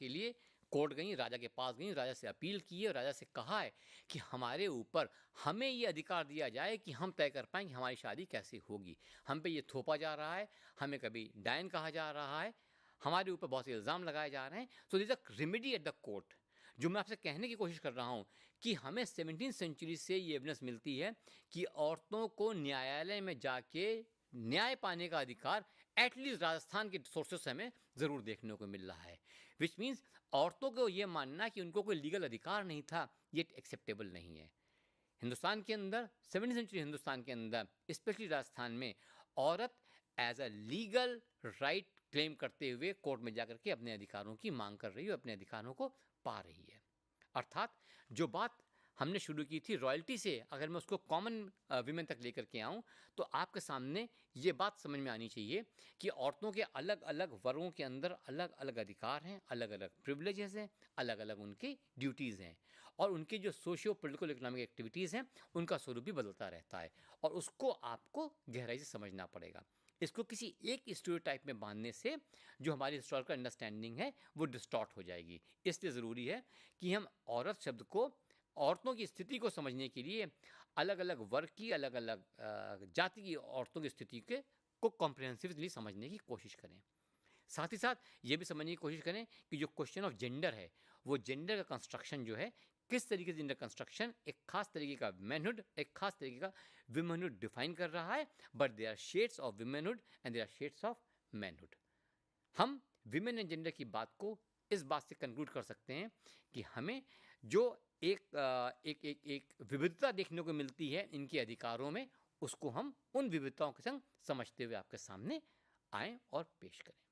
लिए कोर्ट गई, राजा के पास गई, राजा से अपील की है और राजा से कहा है कि हमारे ऊपर हमें ये अधिकार दिया जाए कि हम तय कर पाएँ कि हमारी शादी कैसे होगी। हम पे ये थोपा जा रहा है, हमें कभी डायन कहा जा रहा है, हमारे ऊपर बहुत से इल्ज़ाम लगाए जा रहे हैं। So this a remedy at the court. जो मैं आपसे कहने की कोशिश कर रहा हूँ कि हमें 17वीं सेंचुरी से ये एविडेंस मिलती है कि औरतों को न्यायालय में जाके न्याय पाने का अधिकार एटलीस्ट राजस्थान के सोर्सेस से हमें ज़रूर देखने को मिल रहा है। विच मीन्स औरतों को ये मानना कि उनको कोई लीगल अधिकार नहीं था, ये एक्सेप्टेबल नहीं है। हिंदुस्तान के अंदर 17वीं सेंचुरी हिंदुस्तान के अंदर स्पेशली राजस्थान में औरत as a legal right claim करते हुए कोर्ट में जाकर के अपने अधिकारों की मांग कर रही है, अपने अधिकारों को पा रही है। अर्थात जो बात हमने शुरू की थी रॉयल्टी से, अगर मैं उसको कॉमन विमेन तक लेकर के आऊँ तो आपके सामने ये बात समझ में आनी चाहिए कि औरतों के अलग अलग वर्गों के अंदर अलग अलग अधिकार हैं, अलग अलग प्रिविलेजेस हैं, अलग अलग उनकी ड्यूटीज़ हैं, और उनकी जो सोशियो पॉलिटिकल इकोनॉमिक एक्टिविटीज़ हैं उनका स्वरूप भी बदलता रहता है, और उसको आपको गहराई से समझना पड़ेगा। इसको किसी एक स्टीरियोटाइप में बांधने से जो हमारी हिस्टोरिकल अंडरस्टैंडिंग है वो डिस्टॉर्ट हो जाएगी। इसलिए ज़रूरी है कि हम औरत शब्द को, औरतों की स्थिति को समझने के लिए अलग अलग वर्ग की, अलग अलग जाति की औरतों की स्थिति को कॉम्प्रिहेंसिवली समझने की कोशिश करें। साथ ही साथ ये भी समझने की कोशिश करें कि जो क्वेश्चन ऑफ जेंडर है वो जेंडर का कंस्ट्रक्शन जो है, किस तरीके से जेंडर कंस्ट्रक्शन एक खास तरीके का मैनहुड, एक खास तरीके का विमेनहुड डिफाइन कर रहा है, but there are shades of womanhood and there are shades of manhood. हम विमेन एंड जेंडर की बात को इस बात से कंक्लूड कर सकते हैं कि हमें जो एक विविधता देखने को मिलती है इनके अधिकारों में, उसको हम उन विविधताओं के संग समझते हुए आपके सामने आएँ और पेश करें।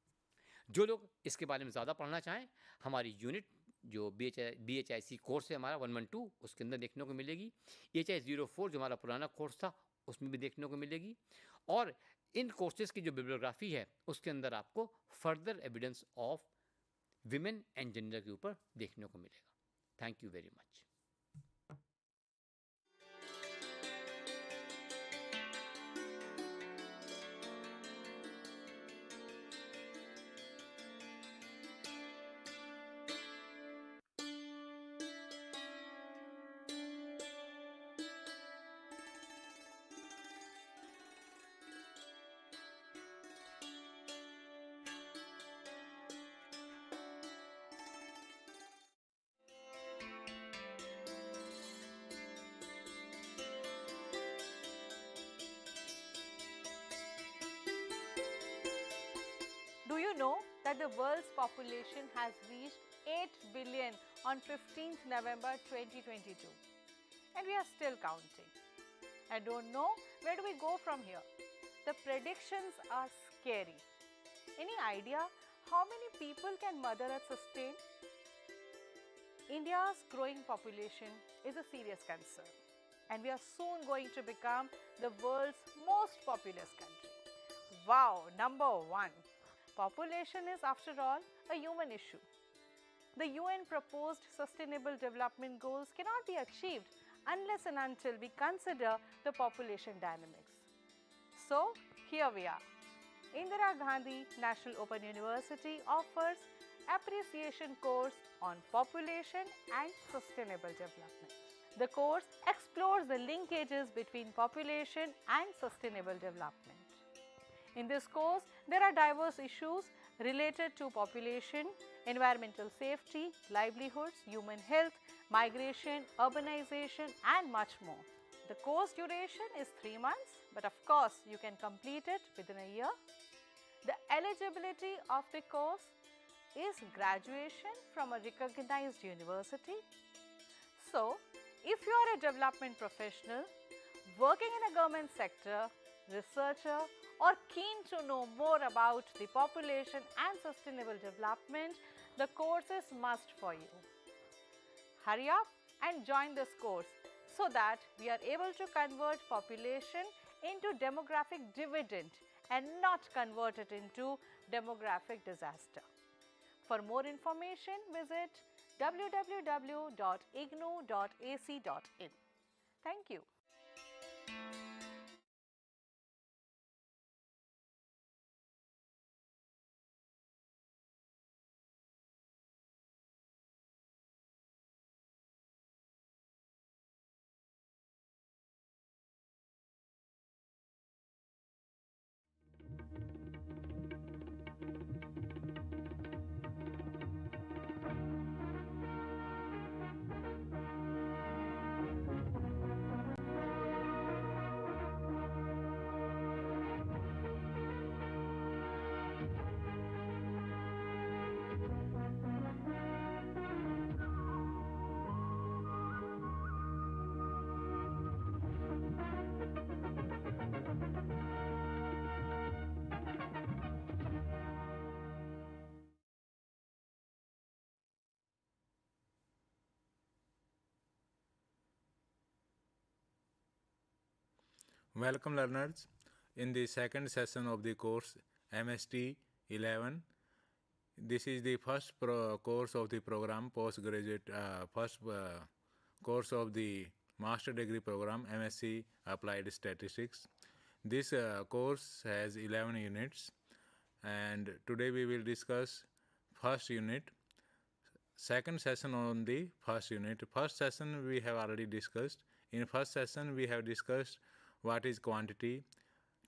जो लोग इसके बारे में ज़्यादा पढ़ना चाहें, हमारी यूनिट जो BHIC कोर्स है हमारा 112 उसके अंदर देखने को मिलेगी। HI04 जो हमारा पुराना कोर्स था उसमें भी देखने को मिलेगी, और इन कोर्सेज़ की जो बिब्लियोग्राफी है उसके अंदर आपको further evidence of women and gender के ऊपर देखने को मिलेगा। Thank you very much. you know that the world's population has reached 8 billion on 15th November 2022 and we are still counting. I don't know where do we go from here. The predictions are scary. Any idea how many people can Mother Earth sustain? India's growing population is a serious concern and we are soon going to become the world's most populous country. Wow, number one. Population is after all a human issue. The UN proposed Sustainable Development Goals cannot be achieved unless and until we consider the population dynamics. So, here we are. Indira Gandhi National Open University offers appreciation course on population and sustainable development. The course explores the linkages between population and sustainable development. In this course, there are diverse issues related to population, environmental safety, livelihoods, human health, migration, urbanization and much more. The course duration is 3 months, but of course, you can complete it within a year. The eligibility of the course is graduation from a recognized university. So, if you are a development professional, working in a government sector, researcher or keen to know more about the population and sustainable development, the course is must for you. Hurry up and join this course so that we are able to convert population into demographic dividend and not convert it into demographic disaster. For more information, visit www.ignou.ac.in. Thank you. Welcome learners. In the second session of the course MST 11, this is the first course of the program postgraduate, first course of the master degree program MSc Applied Statistics. This course has 11 units and today we will discuss first unit, second session on the first unit. First session we have already discussed. In first session we have discussed what is quantity,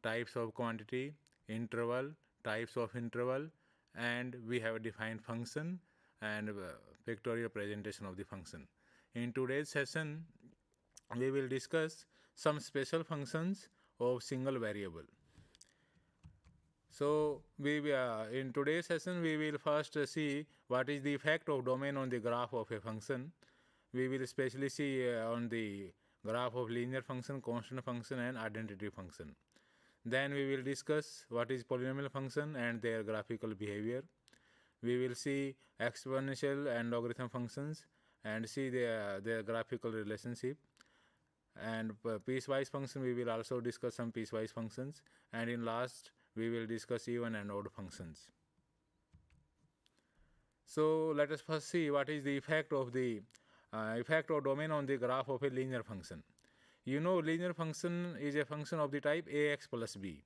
types of quantity, interval, types of interval, and we have defined function and pictorial presentation of the function. In today's session, we will discuss some special functions of single variable. So, in today's session, we will first see what is the effect of domain on the graph of a function. We will especially see on the graph of linear function, constant function and identity function. Then we will discuss what is polynomial function and their graphical behavior. We will see exponential and logarithm functions and see their graphical relationship. And piecewise function, we will also discuss some piecewise functions. And in last, we will discuss even and odd functions. So let us first see what is the effect of domain on the graph of a linear function. You know, linear function is a function of the type ax plus b.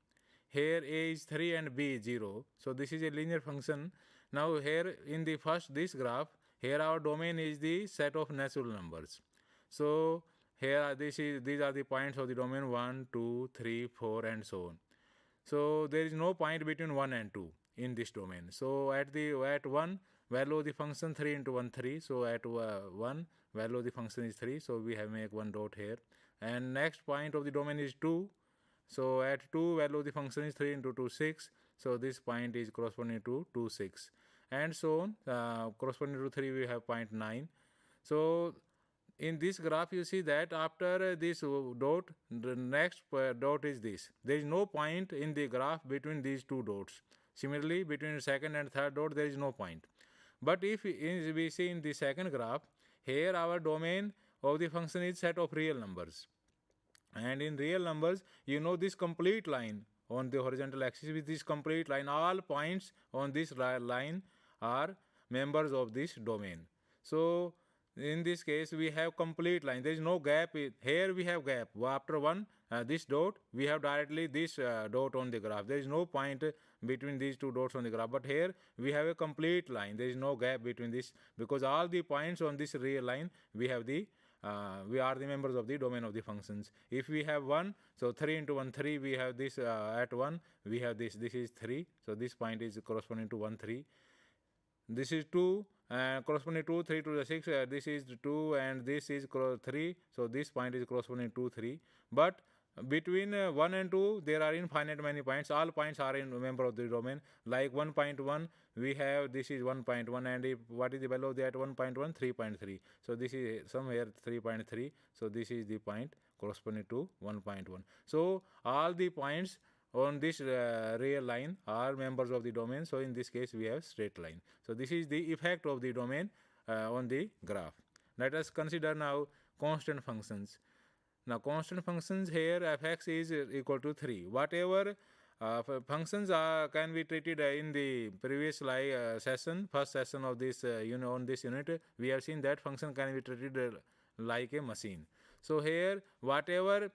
Here a is 3 and b is 0. So this is a linear function. Now here in the this graph, here our domain is the set of natural numbers. So here these are the points of the domain 1, 2, 3, 4 and so on. So there is no point between 1 and 2 in this domain. So at 1, value of the function 3 into 1, 3. So at 1, value of the function is 3. So we have make one dot here. And next point of the domain is 2. So at 2, value of the function is 3 into 2, 6. So this point is corresponding to 2, 6. And so on. Corresponding to 3, we have 0.9. So in this graph, you see that after this dot, the next dot is this. There is no point in the graph between these two dots. Similarly, between second and third dot, there is no point. But if we see in the second graph, here our domain of the function is set of real numbers. And in real numbers, you know this complete line on the horizontal axis with this complete line, all points on this line are members of this domain. So in this case, we have complete line. There is no gap. Here we have gap. After one, this dot, we have directly this dot on the graph. There is no point between these two dots on the graph. But here we have a complete line. There is no gap between this because all the points on this real line, we have the we are the members of the domain of the functions. If we have 1, so 3 into 1, 3, we have this at 1, we have this is 3. So this point is corresponding to 1, 3. This is 2, corresponding to 3 to the 6, this is 2 and this is 3. So this point is corresponding to 3. But between 1 and 2, there are infinite many points. All points are in member of the domain. Like 1.1, we have this is 1.1, and if what is the value of that 1.1? 3.3. So this is somewhere 3.3. So this is the point corresponding to 1.1. So all the points on this real line are members of the domain. So in this case, we have straight line. So this is the effect of the domain on the graph. Let us consider now constant functions. Now constant functions here fx is equal to 3. Whatever functions can be treated in the previous session, first session of this on this unit, we have seen that function can be treated like a machine. So here whatever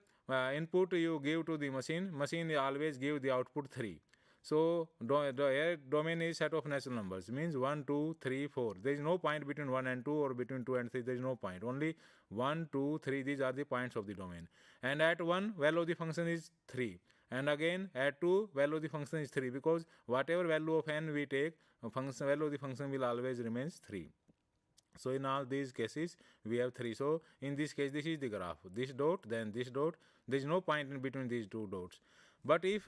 input you give to the machine always give the output 3. So the domain is set of natural numbers, means 1, 2, 3, 4. There is no point between 1 and 2 or between 2 and 3. There is no point. Only 1, 2, 3. These are the points of the domain. And at 1, value of the function is 3. And again at 2, value of the function is 3, because whatever value of n we take, value of the function will always remains 3. So in all these cases, we have 3. So in this case, this is the graph. This dot, then this dot. There is no point in between these two dots. But if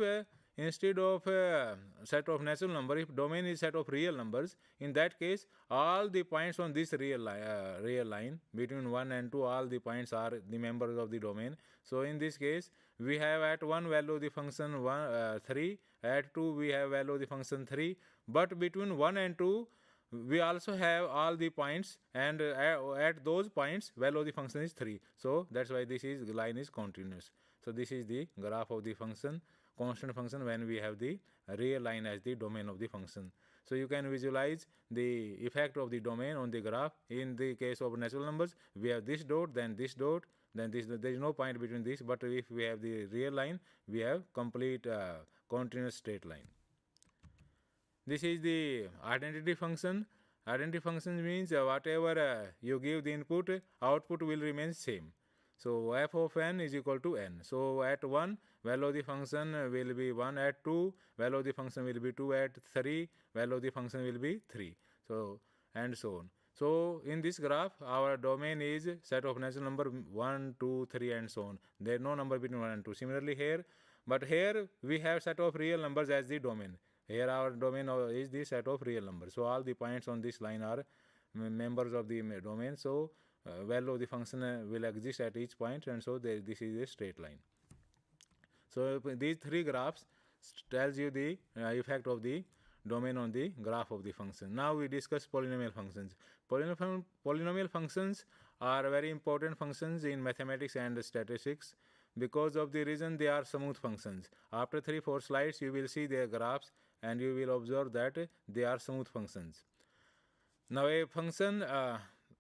instead of a set of natural number, if domain is set of real numbers, in that case, all the points on this real line between 1 and 2, all the points are the members of the domain. So in this case, we have at 1 value of the function 3, at 2 we have value of the function 3, but between 1 and 2, we also have all the points, and at those points value of the function is 3. So that's why this line is continuous. So this is the graph of the function, constant function, when we have the real line as the domain of the function. So you can visualize the effect of the domain on the graph. In the case of natural numbers, we have this dot, then this dot, then this. There is no point between this. But if we have the real line, we have complete continuous straight line. This is the identity function. Identity function means whatever you give the input, output will remain same. So f of n is equal to n. So at 1, value of the function will be 1. At 2, value of the function will be 2. At 3, value of the function will be 3. So and so on. So in this graph, our domain is set of natural number 1, 2, 3 and so on. There is no number between 1 and 2. Similarly here, but here we have set of real numbers as the domain. Here our domain is the set of real numbers. So all the points on this line are members of the domain. So value of the function will exist at each point, and so this is a straight line. So these 3 graphs tells you the effect of the domain on the graph of the function. Now we discuss polynomial functions. Polynomial functions are very important functions in mathematics and statistics, because of the reason they are smooth functions. After 3-4 slides, you will see their graphs and you will observe that they are smooth functions. Now a function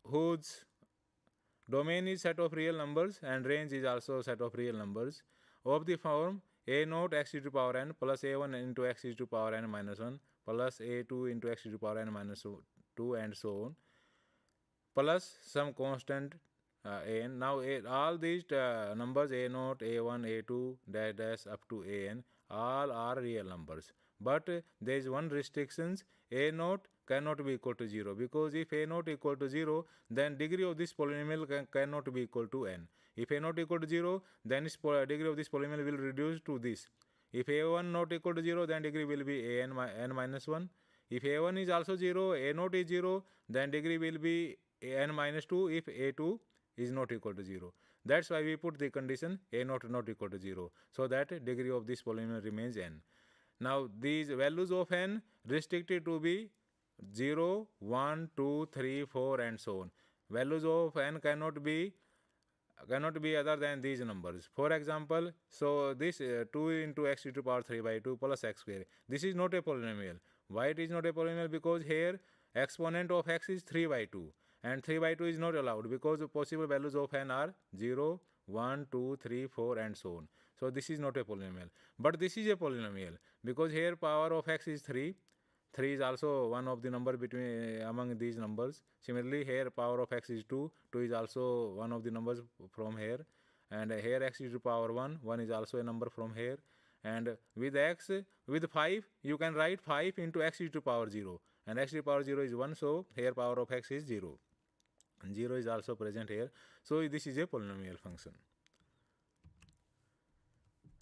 whose domain is set of real numbers and range is also set of real numbers of the form a naught x to the power n plus a1 into x to the power n minus 1 plus a2 into x to the power n minus 2 and so on, plus some constant an. Now all these numbers a0, a1, a2, dash up to an, all are real numbers. But there is one restrictions: a0 cannot be equal to 0, because if a0 equal to 0, then degree of this polynomial cannot be equal to n. If a0 equal to 0, then degree of this polynomial will reduce to this. If a1 not equal to 0, then degree will be n minus 1. If a1 is also 0, a naught is 0, then degree will be n minus 2 if a2 is not equal to 0. That's why we put the condition a naught not equal to 0, so that degree of this polynomial remains n. Now these values of n restricted to be 0, 1, 2, 3, 4 and so on. Values of n cannot be other than these numbers. For example, so this 2 into x to the power 3 by 2 plus x square. This is not a polynomial. Why it is not a polynomial? Because here exponent of x is 3 by 2 and 3 by 2 is not allowed because the possible values of n are 0, 1, 2, 3, 4 and so on. So this is not a polynomial. But this is a polynomial because here power of x is 3. 3 is also one of the number between among these numbers. Similarly, here power of x is 2. 2 is also one of the numbers from here. And here x is to power 1. 1 is also a number from here. And with 5, you can write 5 into x is to power 0. And x to the power 0 is 1. So here power of x is 0. And 0 is also present here. So this is a polynomial function.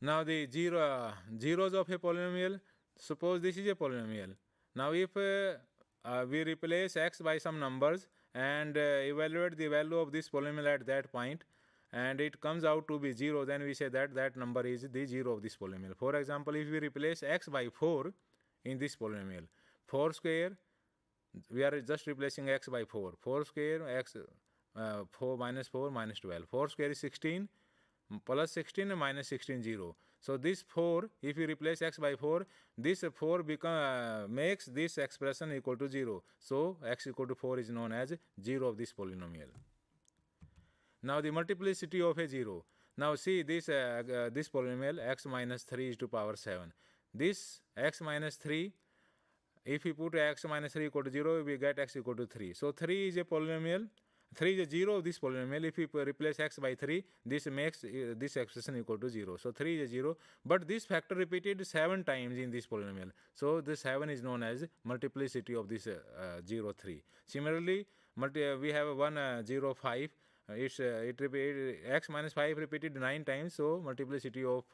Now the zeros of a polynomial. Suppose this is a polynomial. Now if we replace x by some numbers and evaluate the value of this polynomial at that point and it comes out to be 0, then we say that that number is the 0 of this polynomial. For example, if we replace x by 4 in this polynomial, 4 square, we are just replacing x by 4. 4 square x 4 minus 4 minus 12. 4 square is 16 plus 16 and minus 16 0. So this 4, if we replace x by 4, this 4 makes this expression equal to 0. So x equal to 4 is known as 0 of this polynomial. Now the multiplicity of a 0. Now see this this polynomial x minus 3 is to power 7. This x minus 3, if we put x minus 3 equal to 0, we get x equal to 3. So 3 is a polynomial. 3 is a 0 of this polynomial. If we replace x by 3, this makes this expression equal to 0. So 3 is a 0. But this factor repeated 7 times in this polynomial. So this 7 is known as multiplicity of this 0, 3. Similarly, we have 1, 0, 5. It repeated x minus 5 repeated 9 times. So multiplicity of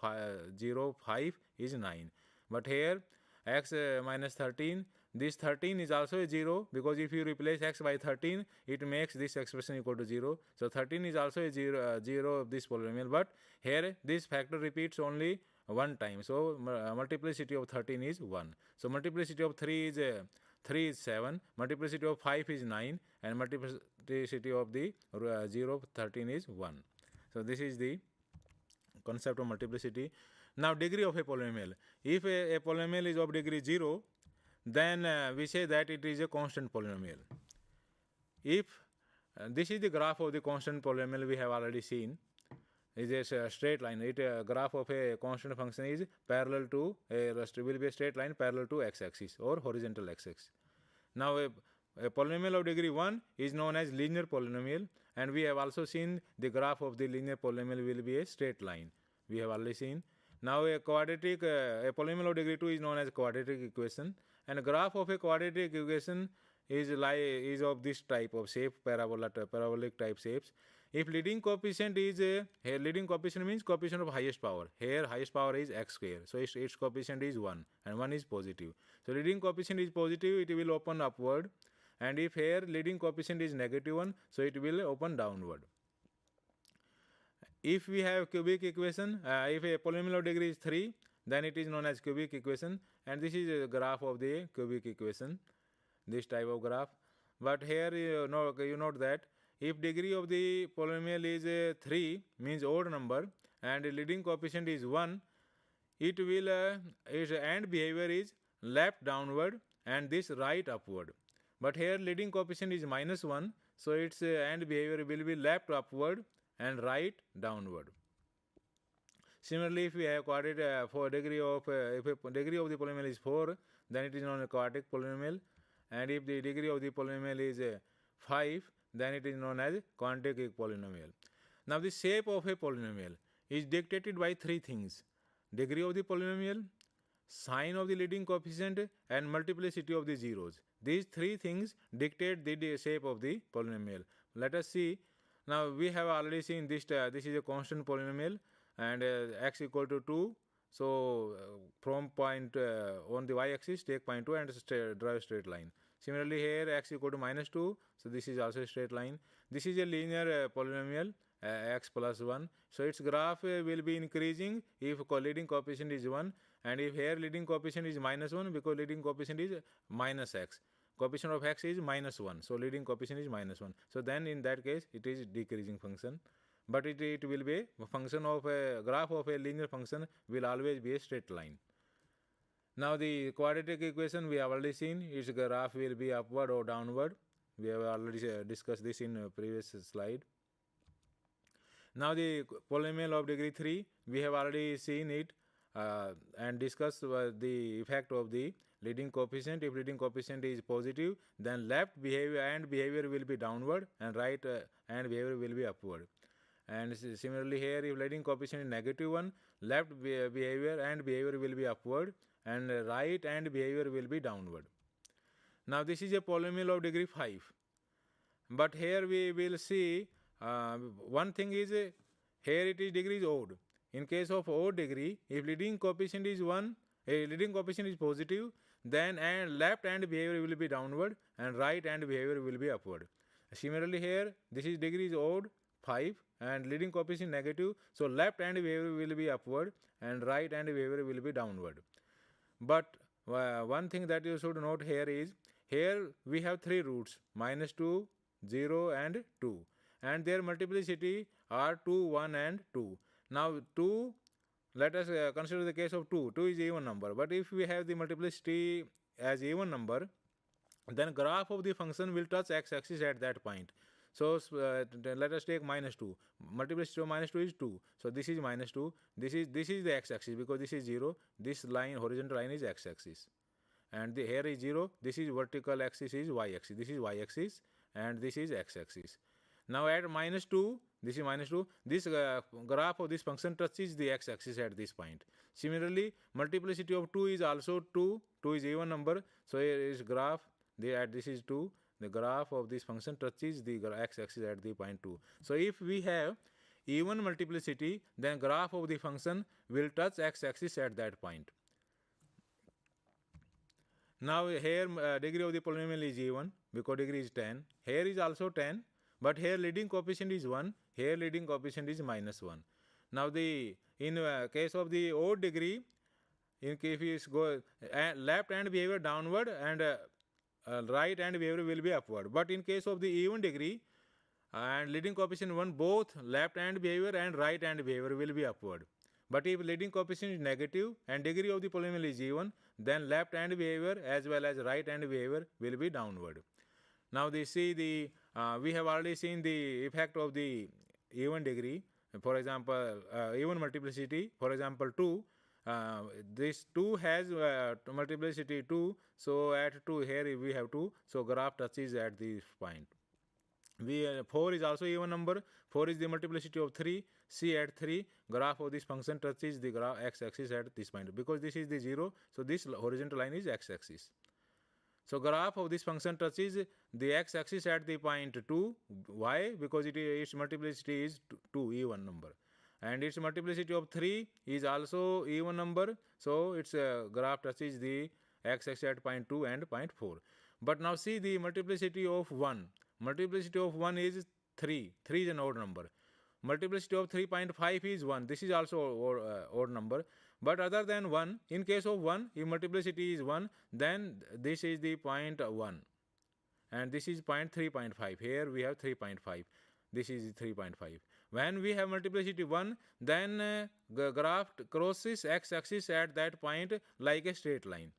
0, 5 is 9. But here x minus 13. This 13 is also a 0 because if you replace x by 13, it makes this expression equal to 0. So 13 is also a 0 of this polynomial. But here this factor repeats only 1 time. So multiplicity of 13 is 1. So multiplicity of 3 is 7. Multiplicity of 5 is 9. And multiplicity of the 0 of 13 is 1. So this is the concept of multiplicity. Now degree of a polynomial. If a polynomial is of degree 0, then we say that it is a constant polynomial. If this is the graph of the constant polynomial we have already seen, is a straight line. Graph of a constant function is parallel to will be a straight line parallel to x-axis or horizontal x-axis. Now a polynomial of degree 1 is known as linear polynomial, and we have also seen the graph of the linear polynomial will be a straight line. We have already seen. Now a polynomial of degree 2 is known as quadratic equation, and a graph of a quadratic equation is of this type of shape, parabolic type shapes. If leading coefficient is here leading coefficient means coefficient of highest power. Here highest power is x square, so its coefficient is 1 and 1 is positive. So leading coefficient is positive, it will open upward, and if here leading coefficient is negative 1, so it will open downward. If we have cubic equation, if a polynomial of degree is 3, then it is known as cubic equation, and this is a graph of the cubic equation, this type of graph. But here you note that if degree of the polynomial is 3, means odd number, and leading coefficient is 1, it will its end behavior is left downward and this right upward. But here leading coefficient is minus 1, so its end behavior will be left upward and right downward. Similarly, if we have quadratic for degree of if a degree of the polynomial is 4, then it is known as quadratic polynomial, and if the degree of the polynomial is 5, then it is known as quadratic polynomial. Now the shape of a polynomial is dictated by 3 things: degree of the polynomial, sign of the leading coefficient, and multiplicity of the zeros. These 3 things dictate the shape of the polynomial. Let us see. Now we have already seen this. This is a constant polynomial, and x equal to 2. So from point on the y-axis, take point 2 and draw a straight line. Similarly, here x equal to minus 2, so this is also a straight line. This is a linear polynomial, x plus 1. So its graph will be increasing if leading coefficient is 1, and if here leading coefficient is minus 1, because leading coefficient is minus x. Coefficient of x is minus 1, so leading coefficient is minus 1. So then in that case, it is decreasing function. But it will be a function of a graph of a linear function will always be a straight line. Now the quadratic equation we have already seen, its graph will be upward or downward. We have already discussed this in a previous slide. Now the polynomial of degree 3, we have already seen it and discussed the effect of the leading coefficient. If leading coefficient is positive, then left behavior will be downward, and right and behavior will be upward. And similarly here, if leading coefficient is negative 1, left behavior will be upward, and right and behavior will be downward. Now this is a polynomial of degree 5. But here we will see one thing is here it is degree is odd. In case of odd degree, if leading coefficient is 1, leading coefficient is positive, then left hand behavior will be downward and right hand behavior will be upward. Similarly here, this is degree is odd 5 and leading coefficient negative, so left hand behavior will be upward and right hand behavior will be downward. But one thing that you should note here is, here we have 3 roots, minus 2, 0 and 2, and their multiplicity are 2, 1 and 2. Now 2, let us consider the case of 2. 2 is even number, but if we have the multiplicity as even number, then graph of the function will touch x-axis at that point. So let us take minus 2. Multiplicity of minus 2 is 2. So this is minus 2. This is the x-axis, because this is 0. This line, horizontal line, is x-axis. And here is 0. This is vertical axis is y-axis. This is y-axis and this is x-axis. Now at minus 2, this is minus 2. This graph of this function touches the x-axis at this point. Similarly, multiplicity of 2 is also 2. 2 is even number. So here is graph. This is 2. The graph of this function touches the x-axis at the point 2. So if we have even multiplicity, then graph of the function will touch x-axis at that point. Now here degree of the polynomial is even, because degree is 10. Here is also 10, but here leading coefficient is 1. Here leading coefficient is minus 1. Now in case of the odd degree, if you go left hand behavior downward and right hand behavior will be upward. But in case of the even degree and leading coefficient 1, both left hand behavior and right hand behavior will be upward. But if leading coefficient is negative and degree of the polynomial is even, then left hand behavior as well as right hand behavior will be downward. Now we have already seen the effect of the even degree. For example, even multiplicity, for example 2. This 2 has multiplicity 2, so at 2 here we have 2, so graph touches at this point. 4 is also even number. 4 is the multiplicity of 3. See at 3, graph of this function touches the x-axis at this point. Because this is the 0, so this horizontal line is x-axis. So graph of this function touches the x-axis at the point 2. Why? Because its multiplicity is 2, even number. And its multiplicity of 3 is also even number. So its graph touches the x-axis at point 2 and point 4. But now see the multiplicity of 1. Multiplicity of 1 is 3. 3 is an odd number. Multiplicity of 3.5 is 1. This is also odd number. But other than 1, in case of 1, if multiplicity is 1, then this is the point 1. And this is point 3.5. Here we have 3.5. This is 3.5. When we have multiplicity 1, then graph crosses x-axis at that point like a straight line.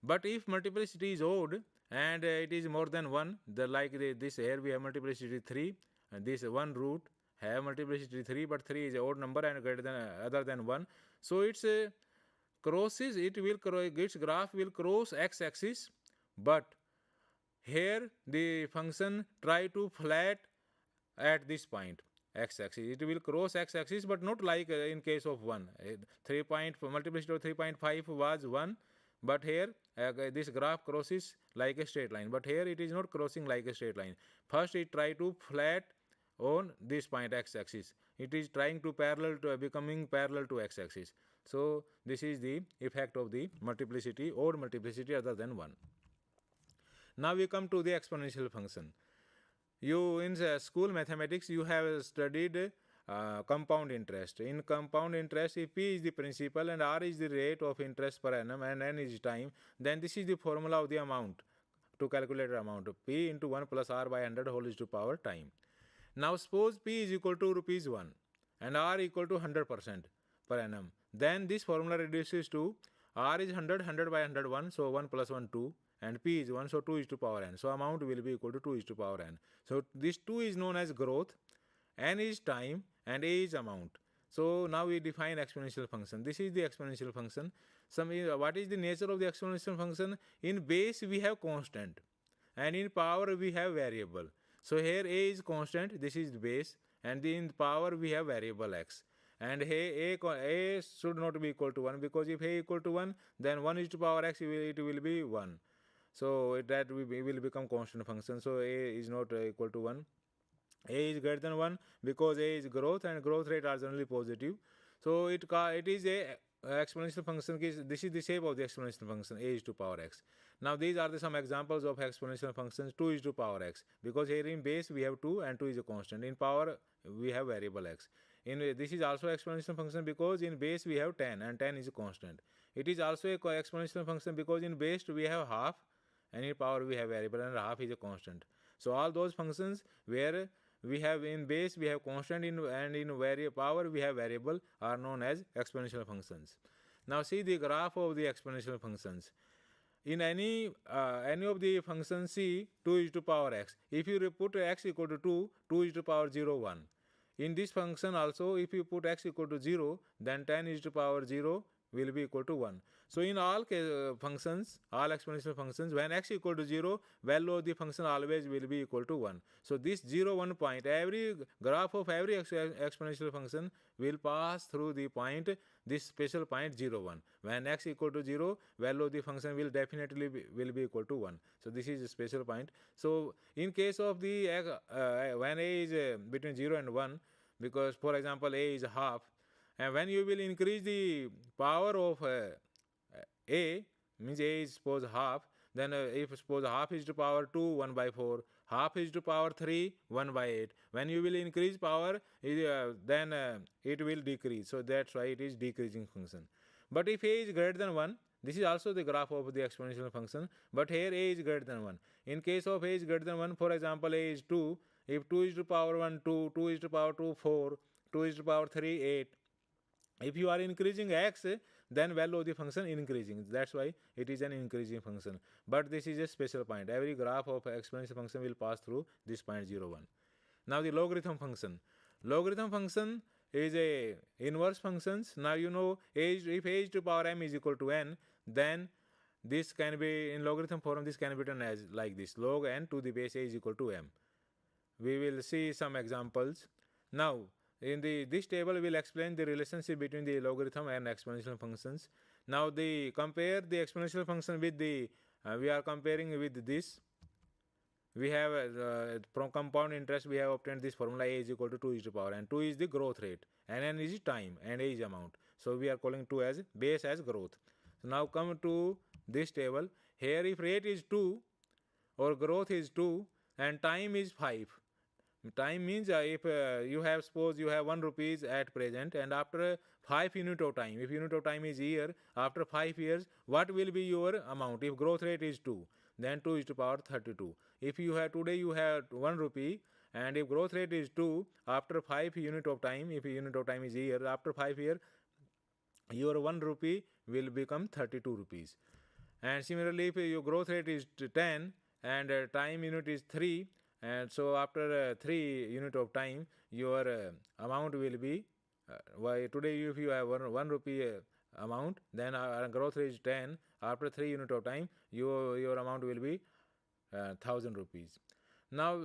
But if multiplicity is odd and it is more than 1, this here we have multiplicity 3, and this one root have multiplicity 3, but 3 is an odd number and greater than other than 1. So its crosses, its graph will cross x-axis, but here the function try to flat at this point x-axis. It will cross x-axis, but not like in case of 1. Multiplicity of 3.5 was 1, but here this graph crosses like a straight line. But here it is not crossing like a straight line. First it try to flat on this point x-axis. It is trying to becoming parallel to x-axis. So this is the effect of the multiplicity, odd multiplicity other than 1. Now we come to the exponential function. You in school mathematics you have studied compound interest. In compound interest, if P is the principal and R is the rate of interest per annum and N is time, then this is the formula of the amount to calculate the amount. P into 1 plus R by 100 whole is to power time. Now suppose P is equal to rupees 1 and R equal to 100% per annum. Then this formula reduces to R is 100, 100 by 101, so 1 plus 1, 2, and P is 1, so 2 is to power n. So amount will be equal to 2 is to power n. So this 2 is known as growth, n is time, and a is amount. So now we define exponential function. This is the exponential function. What is the nature of the exponential function? In base we have constant, and in power we have variable. So here a is constant, this is the base, and in power we have variable x. And a should not be equal to 1, because if a equal to 1, then 1 is to power x, it will be 1. So that will become constant function. So a is not equal to 1. A is greater than 1 because a is growth and growth rate are generally positive. So it is a exponential function. This is the shape of the exponential function, a is to power x. Now these are some examples of exponential functions. 2 is to power x, because here in base we have 2 and 2 is a constant. In power we have variable x. This is also exponential function because in base we have 10 and 10 is a constant. It is also a exponential function because in base we have half and in power we have variable and half is a constant. So all those functions where we have in base we have constant and in power we have variable are known as exponential functions. Now see the graph of the exponential functions. In any of the functions, see 2 is to power x. If you put x equal to 2, 2 is to power 0, 1. In this function also, if you put x equal to 0, then 10 is to power 0 will be equal to 1. So in all functions, all exponential functions, when x equal to 0, value of the function always will be equal to 1. So this 0, 1 point, every graph of every exponential function will pass through the point, this special point 0, 1. When x equal to 0, value of the function will definitely be equal to 1. So this is a special point. So in case of the when a is between 0 and 1, because for example a is half, and when you will increase the power of a, means a is suppose half, then if suppose half is to power 2, 1 by 4, half is to power 3, 1 by 8. When you will increase power, then it will decrease. So that's why it is decreasing function. But if a is greater than 1, this is also the graph of the exponential function, but here a is greater than 1. In case of a is greater than 1, for example, a is 2, if 2 is to power 1, 2, 2 is to power 2, 4, 2 is to power 3, 8. If you are increasing x, then value of the function increasing. That's why it is an increasing function. But this is a special point. Every graph of exponential function will pass through this point 0, 1. Now the logarithm function. Logarithm function is a inverse functions. Now you know if a to power m is equal to n, then this can be in logarithm form. This can be written as like this: log n to the base a is equal to m. We will see some examples now. In this table, we will explain the relationship between the logarithm and exponential functions. Now, compare the exponential function with the, we are comparing with this. We have, from compound interest, we have obtained this formula a is equal to 2 is to power, and 2 is the growth rate, and n is time, and a is amount. So, we are calling 2 as base as growth. So, now come to this table. Here, if rate is 2, or growth is 2, and time is 5. Time means if you have, suppose you have 1 rupees at present, and after 5 unit of time, if unit of time is year, after 5 years, what will be your amount? If growth rate is 2, then 2 is to power 32. If you have today you have 1 rupee, and if growth rate is 2, after 5 unit of time, if unit of time is year, after 5 years, your 1 rupee will become 32 rupees. And similarly, if your growth rate is 10 and time unit is 3, and so after 3 unit of time, your amount will be, today if you have 1 rupee amount, then growth rate is 10, after 3 unit of time, your amount will be 1000 rupees. Now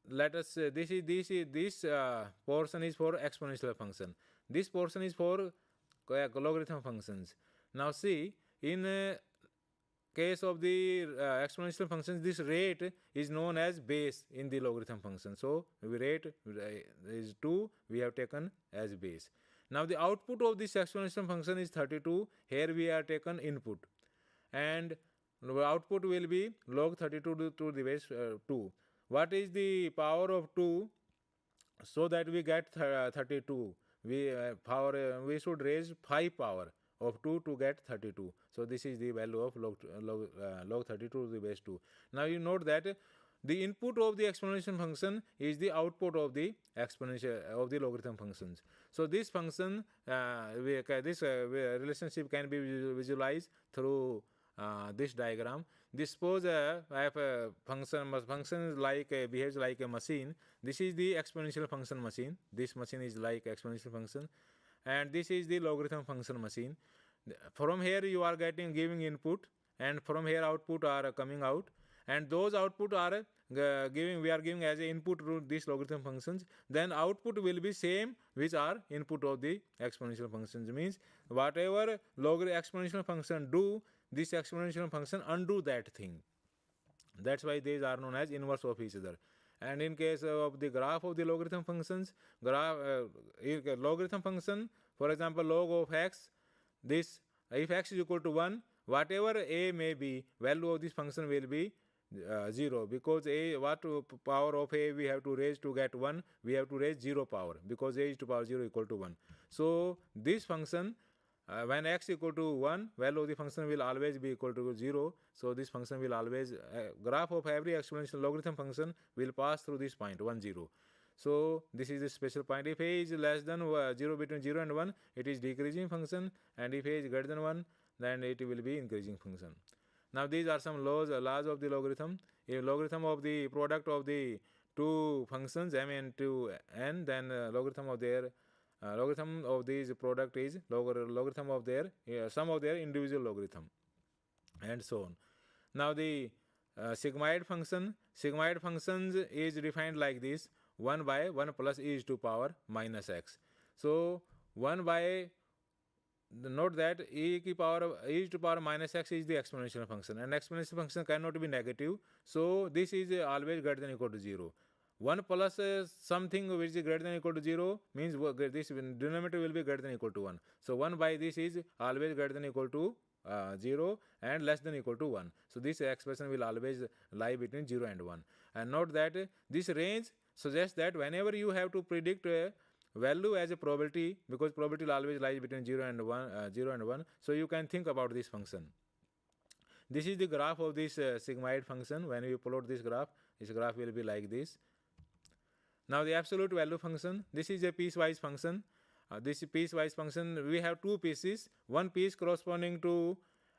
let us this portion is for exponential function. This portion is for logarithm functions. Now see, in case of the exponential functions, this rate is known as base in the logarithm function. So rate is 2, we have taken as base. Now the output of this exponential function is 32. Here we are taken input, and output will be log 32 to the base 2. What is the power of 2? So that we get 32, we should raise 5 power of 2 to get 32. So this is the value of log 32 to the base 2. Now you note that the input of the exponential function is the output of the exponential of the logarithm functions. So this function, this relationship can be visualized through this diagram. This suppose I have a function like behaves like a machine. This is the exponential function machine. This machine is like exponential function, and this is the logarithm function machine. From here you are giving input, and from here output are coming out, and those output are we are giving as a input to these logarithm functions. Then output will be same which are input of the exponential functions. Means whatever exponential function do, this exponential function undo that thing. That's why these are known as inverse of each other. And in case of the graph of the logarithm functions, logarithm function, for example, log of x, this if x is equal to 1, whatever a may be, value of this function will be 0, because what power of a we have to raise to get 1, we have to raise 0 power, because a is to power 0 equal to 1. So this function, when x equal to 1, value of the function will always be equal to 0. So this function will always, graph of every exponential logarithm function will pass through this point 1 0. So this is the special point. If a is less than 0, between 0 and 1, it is decreasing function, and if a is greater than 1, then it will be increasing function. Now these are some laws of the logarithm. If logarithm of the product of the two functions m and 2n, then logarithm of their logarithm of these product is logarithm of their sum of their individual logarithm, and so on. Now the sigmoid functions is defined like this: 1 by 1 plus e to power minus x. So 1 by, note that e to power minus x is the exponential function, and exponential function cannot be negative. So this is always greater than or equal to 0. 1 plus something which is greater than or equal to 0 means this denominator will be greater than or equal to 1. So 1 by this is always greater than or equal to 0 and less than or equal to 1. So this expression will always lie between 0 and 1. And note that this range suggests that whenever you have to predict a value as a probability, because probability always lies between 0 and 1, so you can think about this function. This is the graph of this sigmoid function. When you plot this graph will be like this. Now the absolute value function, this is a piecewise function. This piecewise function, we have two pieces. One piece corresponding to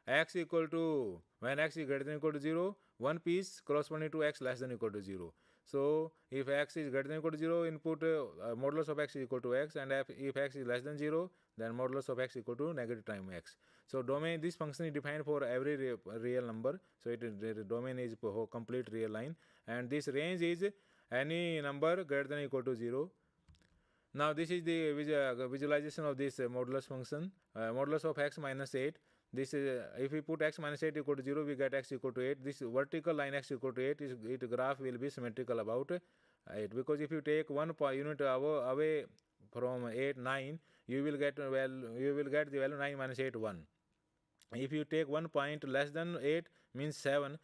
x equal to, when x is greater than or equal to 0, one piece corresponding to x less than or equal to 0. So if x is greater than or equal to 0, input modulus of x is equal to x, and if x is less than 0, then modulus of x equal to negative time x. So domain, this function is defined for every real number. So the domain is complete real line, and this range is any number greater than or equal to 0. Now this is the visualization of this modulus function. Modulus of x minus 8. This is if we put x minus 8 equal to 0, we get x equal to 8. This vertical line x equal to 8 is, its graph will be symmetrical about 8, because if you take 1 unit away from 8 9, you will get the value 9 minus 8 1. If you take 1 point less than 8, means 7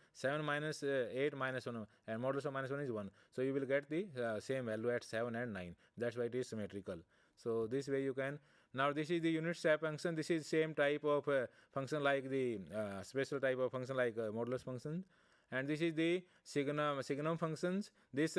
minus 8 minus 1, and modulus of minus 1 is 1. So you will get the same value at 7 and 9. That's why it is symmetrical. So this way you can. Now this is the unit step function. This is same type of function like the special type of function like modulus function. And this is the signum functions. This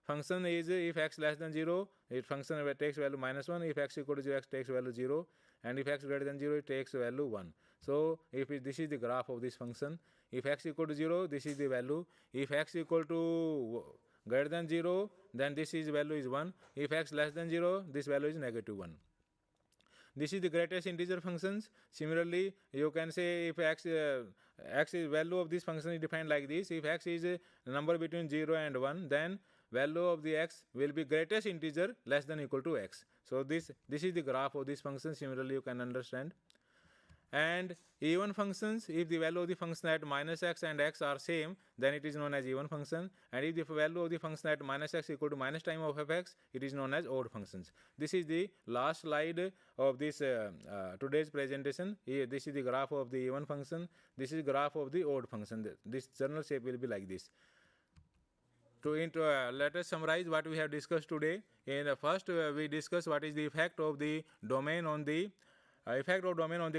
function is if x less than 0, it function takes value minus 1. If x equal to 0, x takes value 0. And if x greater than 0, it takes value 1. So if this is the graph of this function. If x equal to 0, this is the value. If x equal to greater than 0, then this is value is 1. If x less than 0, this value is negative 1. This is the greatest integer functions. Similarly, you can say if x is value of this function is defined like this. If x is a number between 0 and 1, then value of the x will be greatest integer less than or equal to x. So this is the graph of this function. Similarly, you can understand. And even functions, if the value of the function at minus x and x are same, then it is known as even function. And if the value of the function at minus x equal to minus time of fx, it is known as odd functions. This is the last slide of this today's presentation. Here, this is the graph of the even function. This is graph of the odd function. This journal shape will be like this. Let us summarize what we have discussed today. In the first, we discussed what is the effect of the domain on the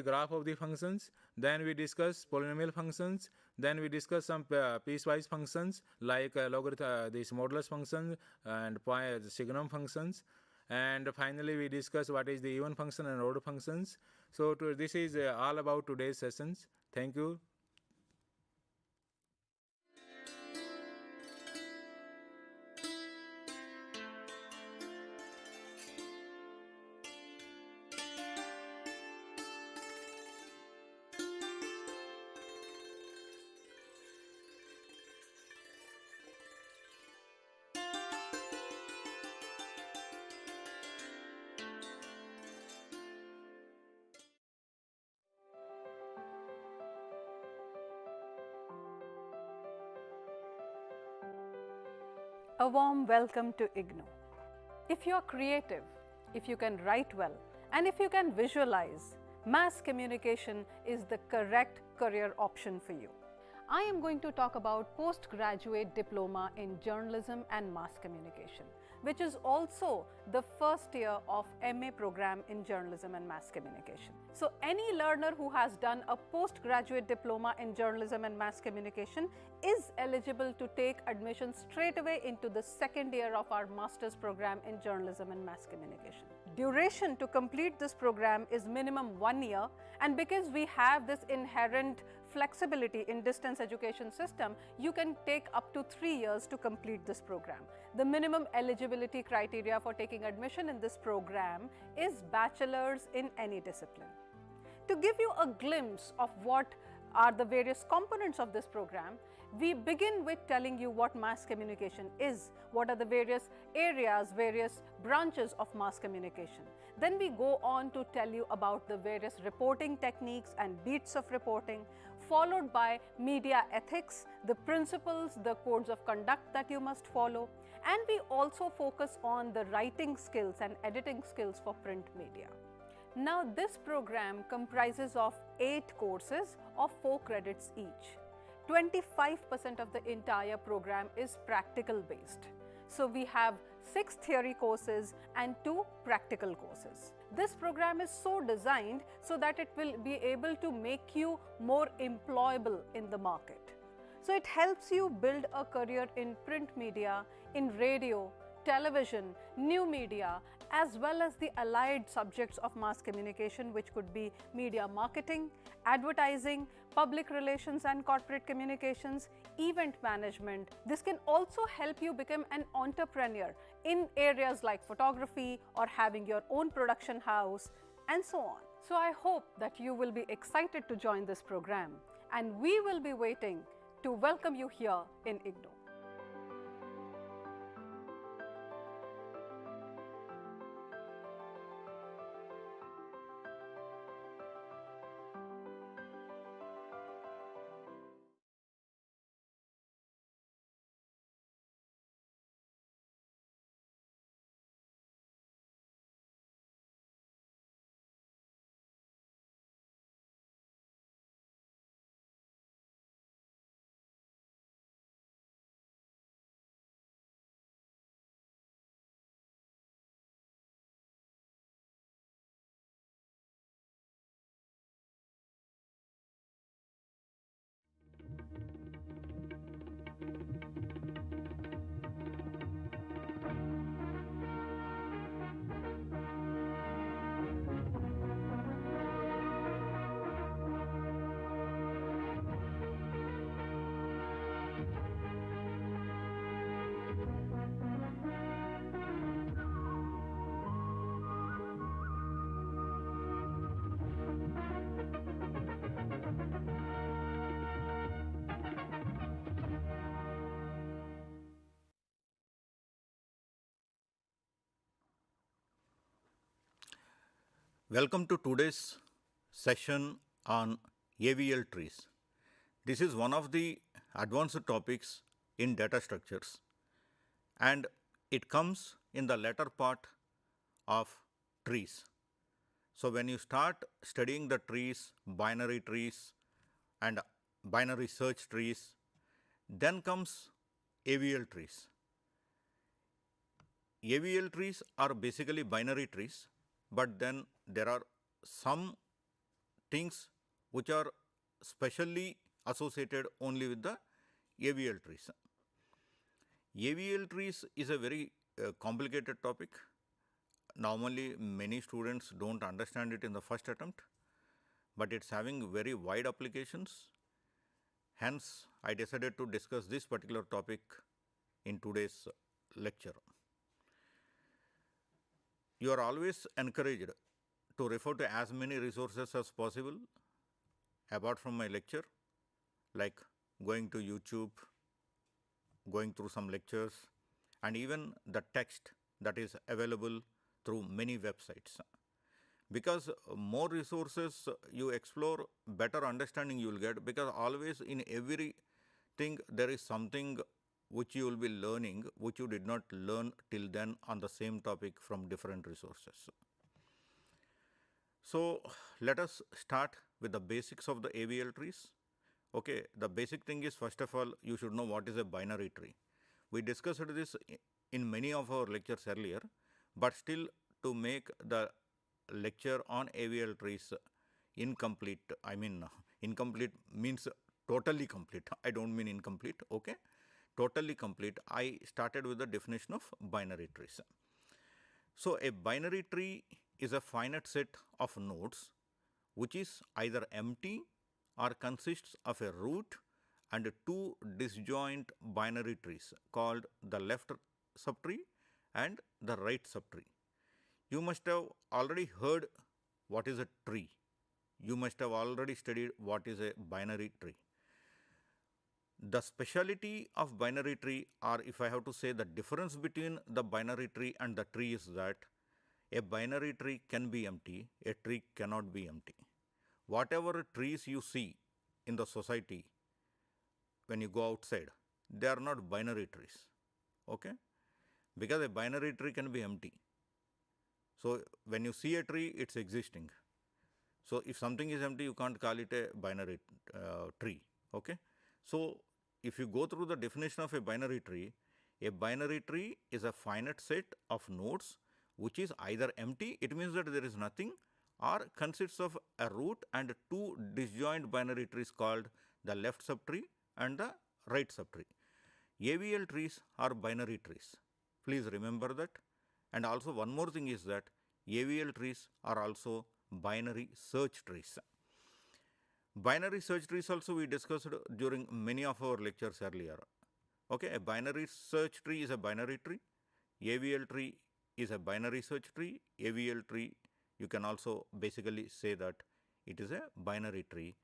graph of the functions. Then we discuss polynomial functions. Then we discuss some piecewise functions like this modulus function and signum functions. And finally, we discuss what is the even function and odd functions. So this is all about today's sessions. Thank you. A warm welcome to IGNOU. If you are creative, if you can write well, and if you can visualize, mass communication is the correct career option for you. I am going to talk about postgraduate diploma in journalism and mass communication, which is also the first year of MA program in journalism and mass communication. So any learner who has done a postgraduate diploma in journalism and mass communication is eligible to take admission straight away into the second year of our master's program in journalism and mass communication. Duration to complete this program is minimum 1 year, and because we have this inherent flexibility in distance education system, you can take up to 3 years to complete this program. The minimum eligibility criteria for taking admission in this program is bachelor's in any discipline. To give you a glimpse of what are the various components of this program, we begin with telling you what mass communication is, what are the various areas, various branches of mass communication. Then we go on to tell you about the various reporting techniques and beats of reporting, followed by media ethics, the principles, the codes of conduct that you must follow, and we also focus on the writing skills and editing skills for print media. Now this program comprises of 8 courses of 4 credits each. 25% of the entire program is practical based. So we have 6 theory courses and 2 practical courses. This program is so designed so that it will be able to make you more employable in the market. So it helps you build a career in print media, in radio, television, new media, as well as the allied subjects of mass communication, which could be media marketing, advertising, public relations and corporate communications, event management. This can also help you become an entrepreneur in areas like photography or having your own production house and so on. So I hope that you will be excited to join this program, and we will be waiting to welcome you here in IGNOU. Welcome to today's session on AVL trees. This is one of the advanced topics in data structures, and it comes in the latter part of trees. So when you start studying the trees, binary trees and binary search trees, then comes AVL trees. AVL trees are basically binary trees, but then there are some things which are specially associated only with the AVL trees. AVL trees is a very complicated topic. Normally, many students don't understand it in the first attempt, but it's having very wide applications. Hence, I decided to discuss this particular topic in today's lecture. You are always encouraged to refer to as many resources as possible apart from my lecture, like going to YouTube, going through some lectures, and even the text that is available through many websites. Because more resources you explore, better understanding you will get, because always in everything there is something which you will be learning, which you did not learn till then on the same topic from different resources. So let us start with the basics of the AVL trees. Okay, the basic thing is, first of all, you should know what is a binary tree. We discussed this in many of our lectures earlier, but still to make the lecture on AVL trees incomplete, incomplete means totally complete. I don't mean incomplete, okay? Totally complete. I started with the definition of binary trees. So a binary tree is a finite set of nodes which is either empty or consists of a root and two disjoint binary trees called the left subtree and the right subtree. You must have already heard what is a tree. You must have already studied what is a binary tree. The speciality of binary tree, or if I have to say the difference between the binary tree and the tree, is that a binary tree can be empty, a tree cannot be empty. Whatever trees you see in the society when you go outside, they are not binary trees, okay? Because a binary tree can be empty. So when you see a tree, it's existing. So if something is empty, you can't call it a binary tree, okay? So if you go through the definition of a binary tree is a finite set of nodes which is either empty, it means that there is nothing, or consists of a root and two disjoint binary trees called the left subtree and the right subtree. AVL trees are binary trees. Please remember that. And also one more thing is that AVL trees are also binary search trees. Binary search trees also we discussed during many of our lectures earlier. Okay, a binary search tree is a binary tree. AVL tree is a binary search tree. AVL tree, you can also basically say that it is a binary tree,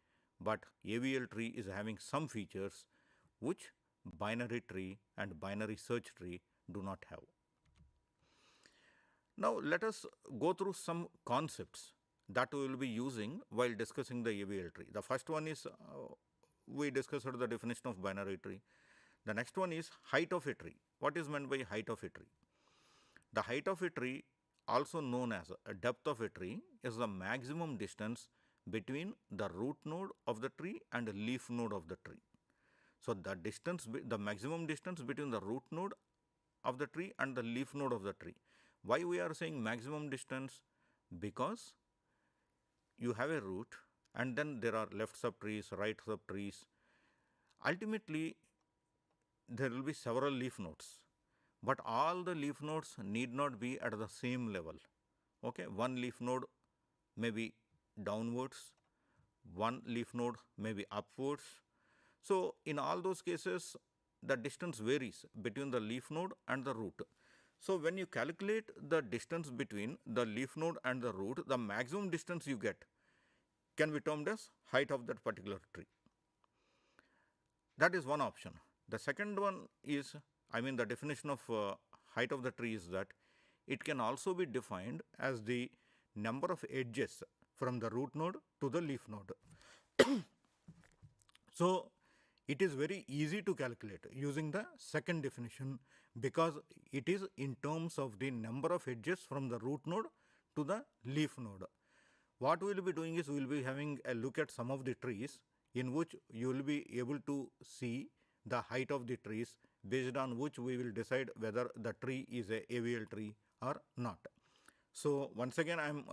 but AVL tree is having some features which binary tree and binary search tree do not have. Now let us go through some concepts that we will be using while discussing the AVL tree. The first one is we discussed the definition of binary tree. The next one is height of a tree. What is meant by height of a tree? The height of a tree, also known as a depth of a tree, is the maximum distance between the root node of the tree and the leaf node of the tree. So the distance, the maximum distance between the root node of the tree and the leaf node of the tree. Why we are saying maximum distance? Because you have a root and then there are left subtrees, right subtrees. Ultimately, there will be several leaf nodes, but all the leaf nodes need not be at the same level. Okay, one leaf node may be downwards, one leaf node may be upwards. So in all those cases, the distance varies between the leaf node and the root. So when you calculate the distance between the leaf node and the root, the maximum distance you get can be termed as height of that particular tree. That is one option. The second one is, the definition of height of the tree is that it can also be defined as the number of edges from the root node to the leaf node. So it is very easy to calculate using the second definition because it is in terms of the number of edges from the root node to the leaf node. What we will be doing is we will be having a look at some of the trees in which you will be able to see the height of the trees, based on which we will decide whether the tree is a AVL tree or not. So once again I am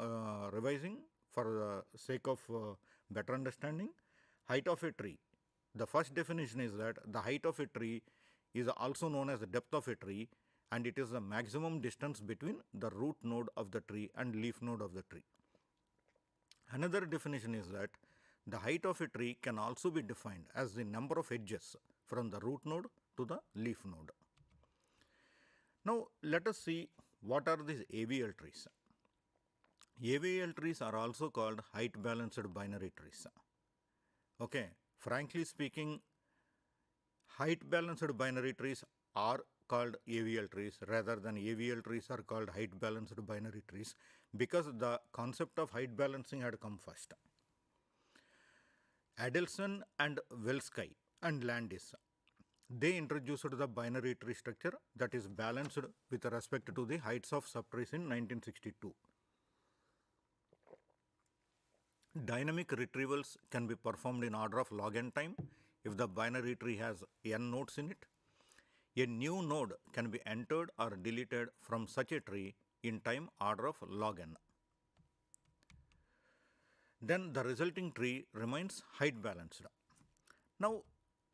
revising for the sake of better understanding. Height of a tree. The first definition is that the height of a tree is also known as the depth of a tree, and it is the maximum distance between the root node of the tree and leaf node of the tree. Another definition is that the height of a tree can also be defined as the number of edges from the root node to the leaf node. Now let us see what are these AVL trees. AVL trees are also called height balanced binary trees. Okay, frankly speaking, height balanced binary trees are called AVL trees rather than AVL trees are called height balanced binary trees because the concept of height balancing had come first. Adelson and Welsky and Landis, they introduced the binary tree structure that is balanced with respect to the heights of subtrees in 1962. Dynamic retrievals can be performed in order of log n time if the binary tree has n nodes in it. A new node can be entered or deleted from such a tree in time order of log n. Then the resulting tree remains height balanced. Now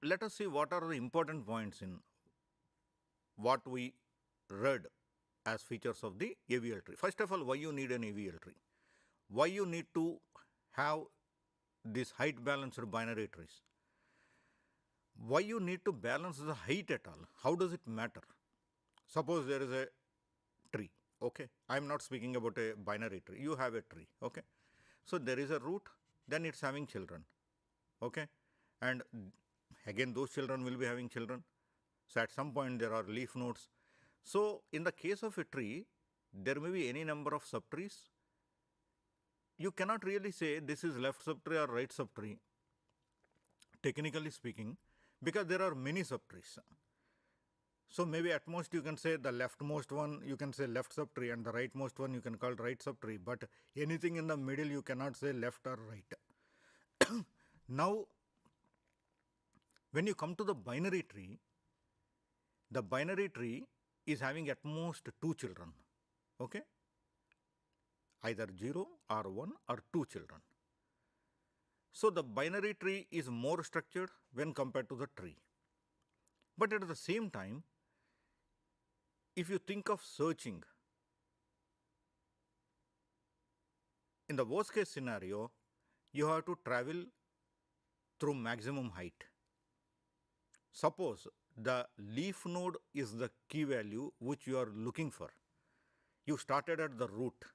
let us see what are the important points in what we read as features of the AVL tree. First of all, why you need an AVL tree? Why you need to have these height balanced binary trees? Why you need to balance the height at all? How does it matter? Suppose there is a tree, okay? I am not speaking about a binary tree. You have a tree, okay? So there is a root, then it's having children, okay? And again those children will be having children. So at some point there are leaf nodes. So in the case of a tree, there may be any number of subtrees. You cannot really say this is left subtree or right subtree, technically speaking, because there are many subtrees. So maybe at most you can say the leftmost one you can say left subtree and the rightmost one you can call right subtree, but anything in the middle you cannot say left or right. Now when you come to the binary tree is having at most two children, okay? Either 0 or 1 or 2 children. So the binary tree is more structured when compared to the tree. But at the same time, if you think of searching, in the worst case scenario, you have to travel through maximum height. Suppose the leaf node is the key value which you are looking for. You started at the root.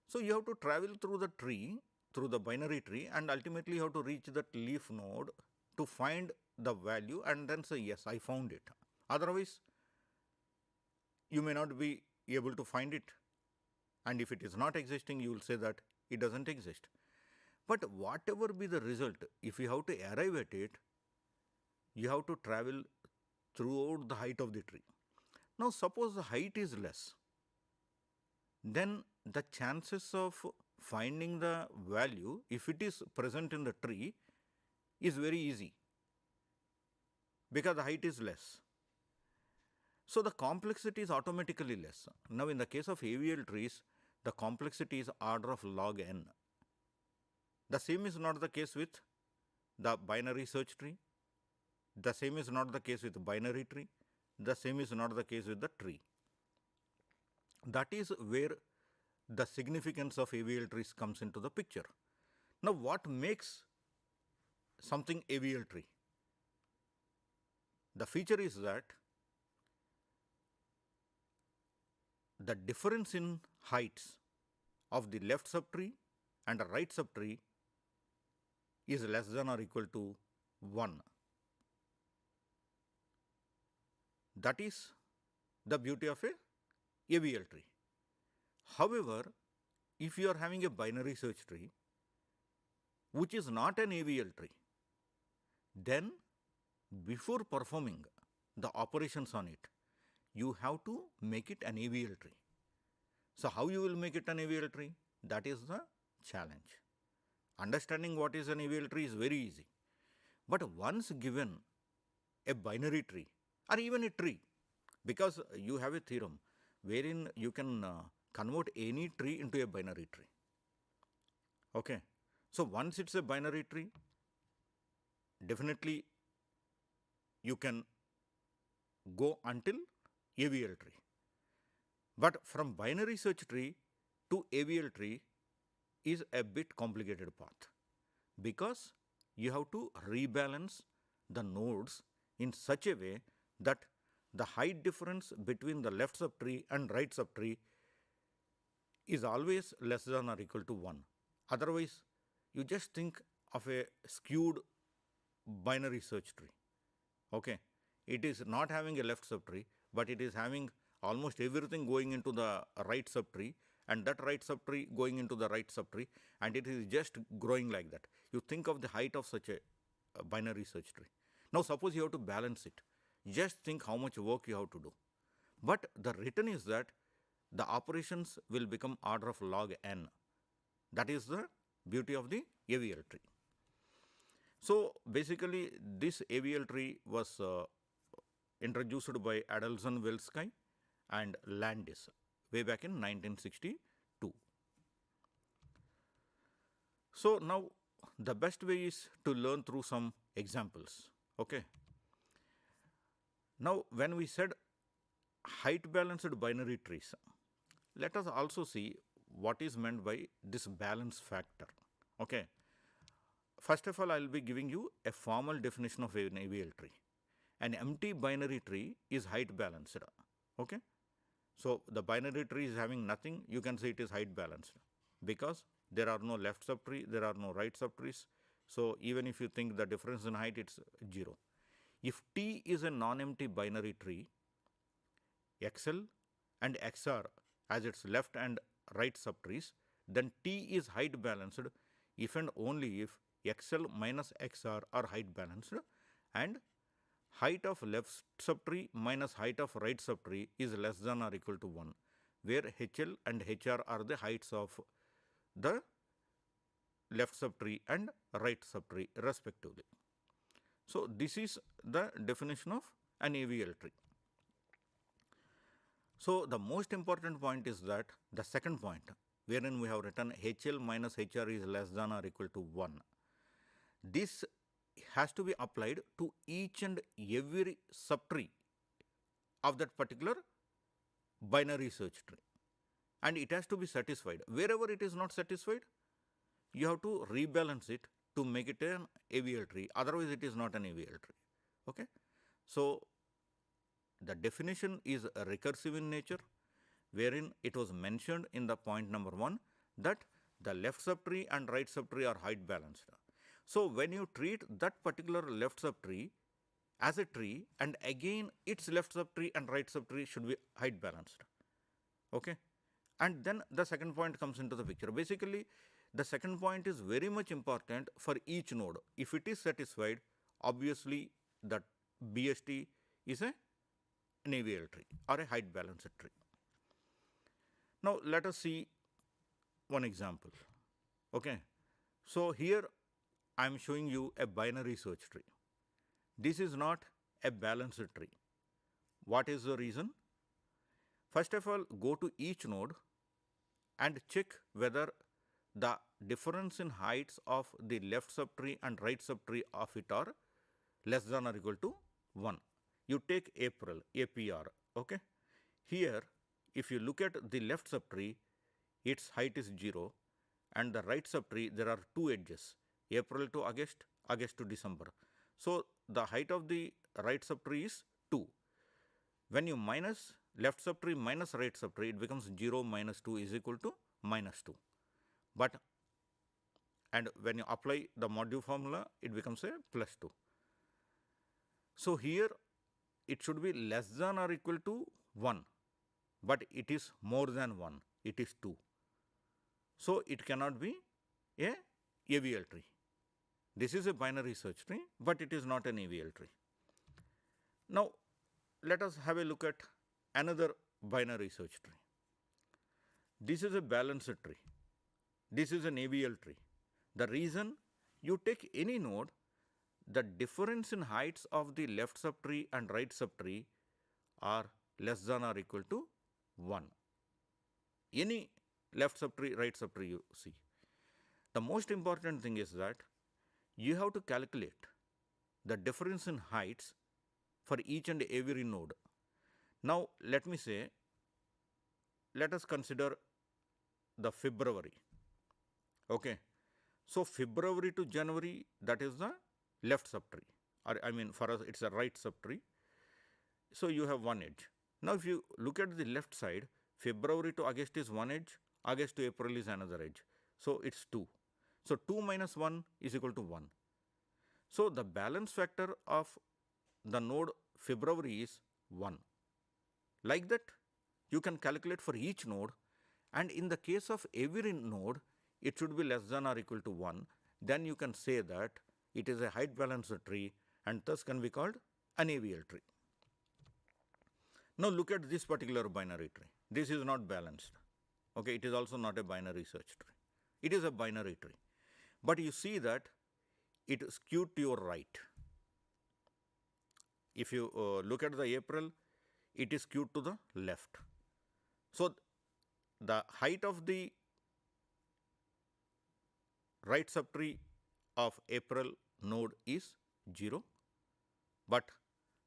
So you have to travel through the tree, through the binary tree, and ultimately you have to reach that leaf node to find the value and then say, yes, I found it. Otherwise, you may not be able to find it. And if it is not existing, you will say that it doesn't exist. But whatever be the result, if you have to arrive at it, you have to travel throughout the height of the tree. Now suppose the height is less, then the chances of finding the value, if it is present in the tree, is very easy because the height is less. So the complexity is automatically less. Now in the case of AVL trees, the complexity is order of log n. The same is not the case with the binary search tree. The same is not the case with the binary tree. The same is not the case with the tree. That is where the significance of AVL trees comes into the picture. Now what makes something AVL tree? The feature is that the difference in heights of the left subtree and the right subtree is less than or equal to 1. That is the beauty of a AVL tree. However, if you are having a binary search tree, which is not an AVL tree, then before performing the operations on it, you have to make it an AVL tree. So how you will make it an AVL tree? That is the challenge. Understanding what is an AVL tree is very easy. But once given a binary tree or even a tree, because you have a theorem wherein you can convert any tree into a binary tree. Okay. So once it's a binary tree, definitely you can go until AVL tree. But from binary search tree to AVL tree is a bit complicated path, because you have to rebalance the nodes in such a way that the height difference between the left subtree and right subtree is always less than or equal to 1. Otherwise, you just think of a skewed binary search tree. Okay. It is not having a left subtree, but it is having almost everything going into the right subtree, and that right subtree going into the right subtree, and it is just growing like that. You think of the height of such a binary search tree. Now suppose you have to balance it. Just think how much work you have to do. But the return is that the operations will become order of log n. That is the beauty of the AVL tree. So basically this AVL tree was introduced by Adelson Welsky and Landis way back in 1962. So now the best way is to learn through some examples. Okay. Now when we said height balanced binary trees, let us also see what is meant by this balance factor. Okay. First of all, I will be giving you a formal definition of an AVL tree. An empty binary tree is height balanced. Okay. So the binary tree is having nothing, you can say it is height balanced, because there are no left subtree, there are no right subtrees. So even if you think the difference in height, it's 0. If T is a non-empty binary tree, XL and XR as its left and right subtrees, then T is height balanced if and only if XL minus XR are height balanced, and height of left subtree minus height of right subtree is less than or equal to 1, where HL and HR are the heights of the left subtree and right subtree respectively. So this is the definition of an AVL tree. So the most important point is that the second point, wherein we have written HL minus HR is less than or equal to 1. This has to be applied to each and every subtree of that particular binary search tree, and it has to be satisfied. Wherever it is not satisfied, you have to rebalance it to make it an AVL tree, otherwise it is not an AVL tree. Okay. So the definition is recursive in nature, wherein it was mentioned in the point number 1 that the left subtree and right subtree are height balanced. So when you treat that particular left subtree as a tree, and again its left subtree and right subtree should be height balanced. Okay. And then the second point comes into the picture. Basically, the second point is very much important for each node. If it is satisfied, obviously that BST is an AVL tree or a height balanced tree. Now let us see one example. Okay. So here I am showing you a binary search tree. This is not a balanced tree. What is the reason? First of all, go to each node and check whether the difference in heights of the left subtree and right subtree of it are less than or equal to 1. You take April, APR. Okay. Here, if you look at the left subtree, its height is 0, and the right subtree, there are 2 edges, April to August, August to December. So the height of the right subtree is 2. When you minus left subtree minus right subtree, it becomes 0 minus 2 is equal to minus 2. But and when you apply the module formula, it becomes a plus 2. So here it should be less than or equal to 1, but it is more than 1, it is 2. So it cannot be a AVL tree. This is a binary search tree, but it is not an AVL tree. Now, let us have a look at another binary search tree. This is a balanced tree. This is an AVL tree. The reason, you take any node, the difference in heights of the left subtree and right subtree are less than or equal to 1. Any left subtree, right subtree you see. The most important thing is that you have to calculate the difference in heights for each and every node. Now, let me say, let us consider the February. Okay. So, February to January, that is the left subtree, or I mean for us it is a right subtree. So, you have one edge. Now, if you look at the left side, February to August is one edge, August to April is another edge. So, it is 2. So, 2 minus 1 is equal to 1. So, the balance factor of the node February is 1. Like that, you can calculate for each node, and in the case of every node, it should be less than or equal to 1. Then you can say that it is a height balanced tree and thus can be called an AVL tree. Now, look at this particular binary tree. This is not balanced. Okay, it is also not a binary search tree. It is a binary tree. But you see that it is skewed to your right. If you look at the April, it is skewed to the left. So, the height of the right subtree of April node is 0, but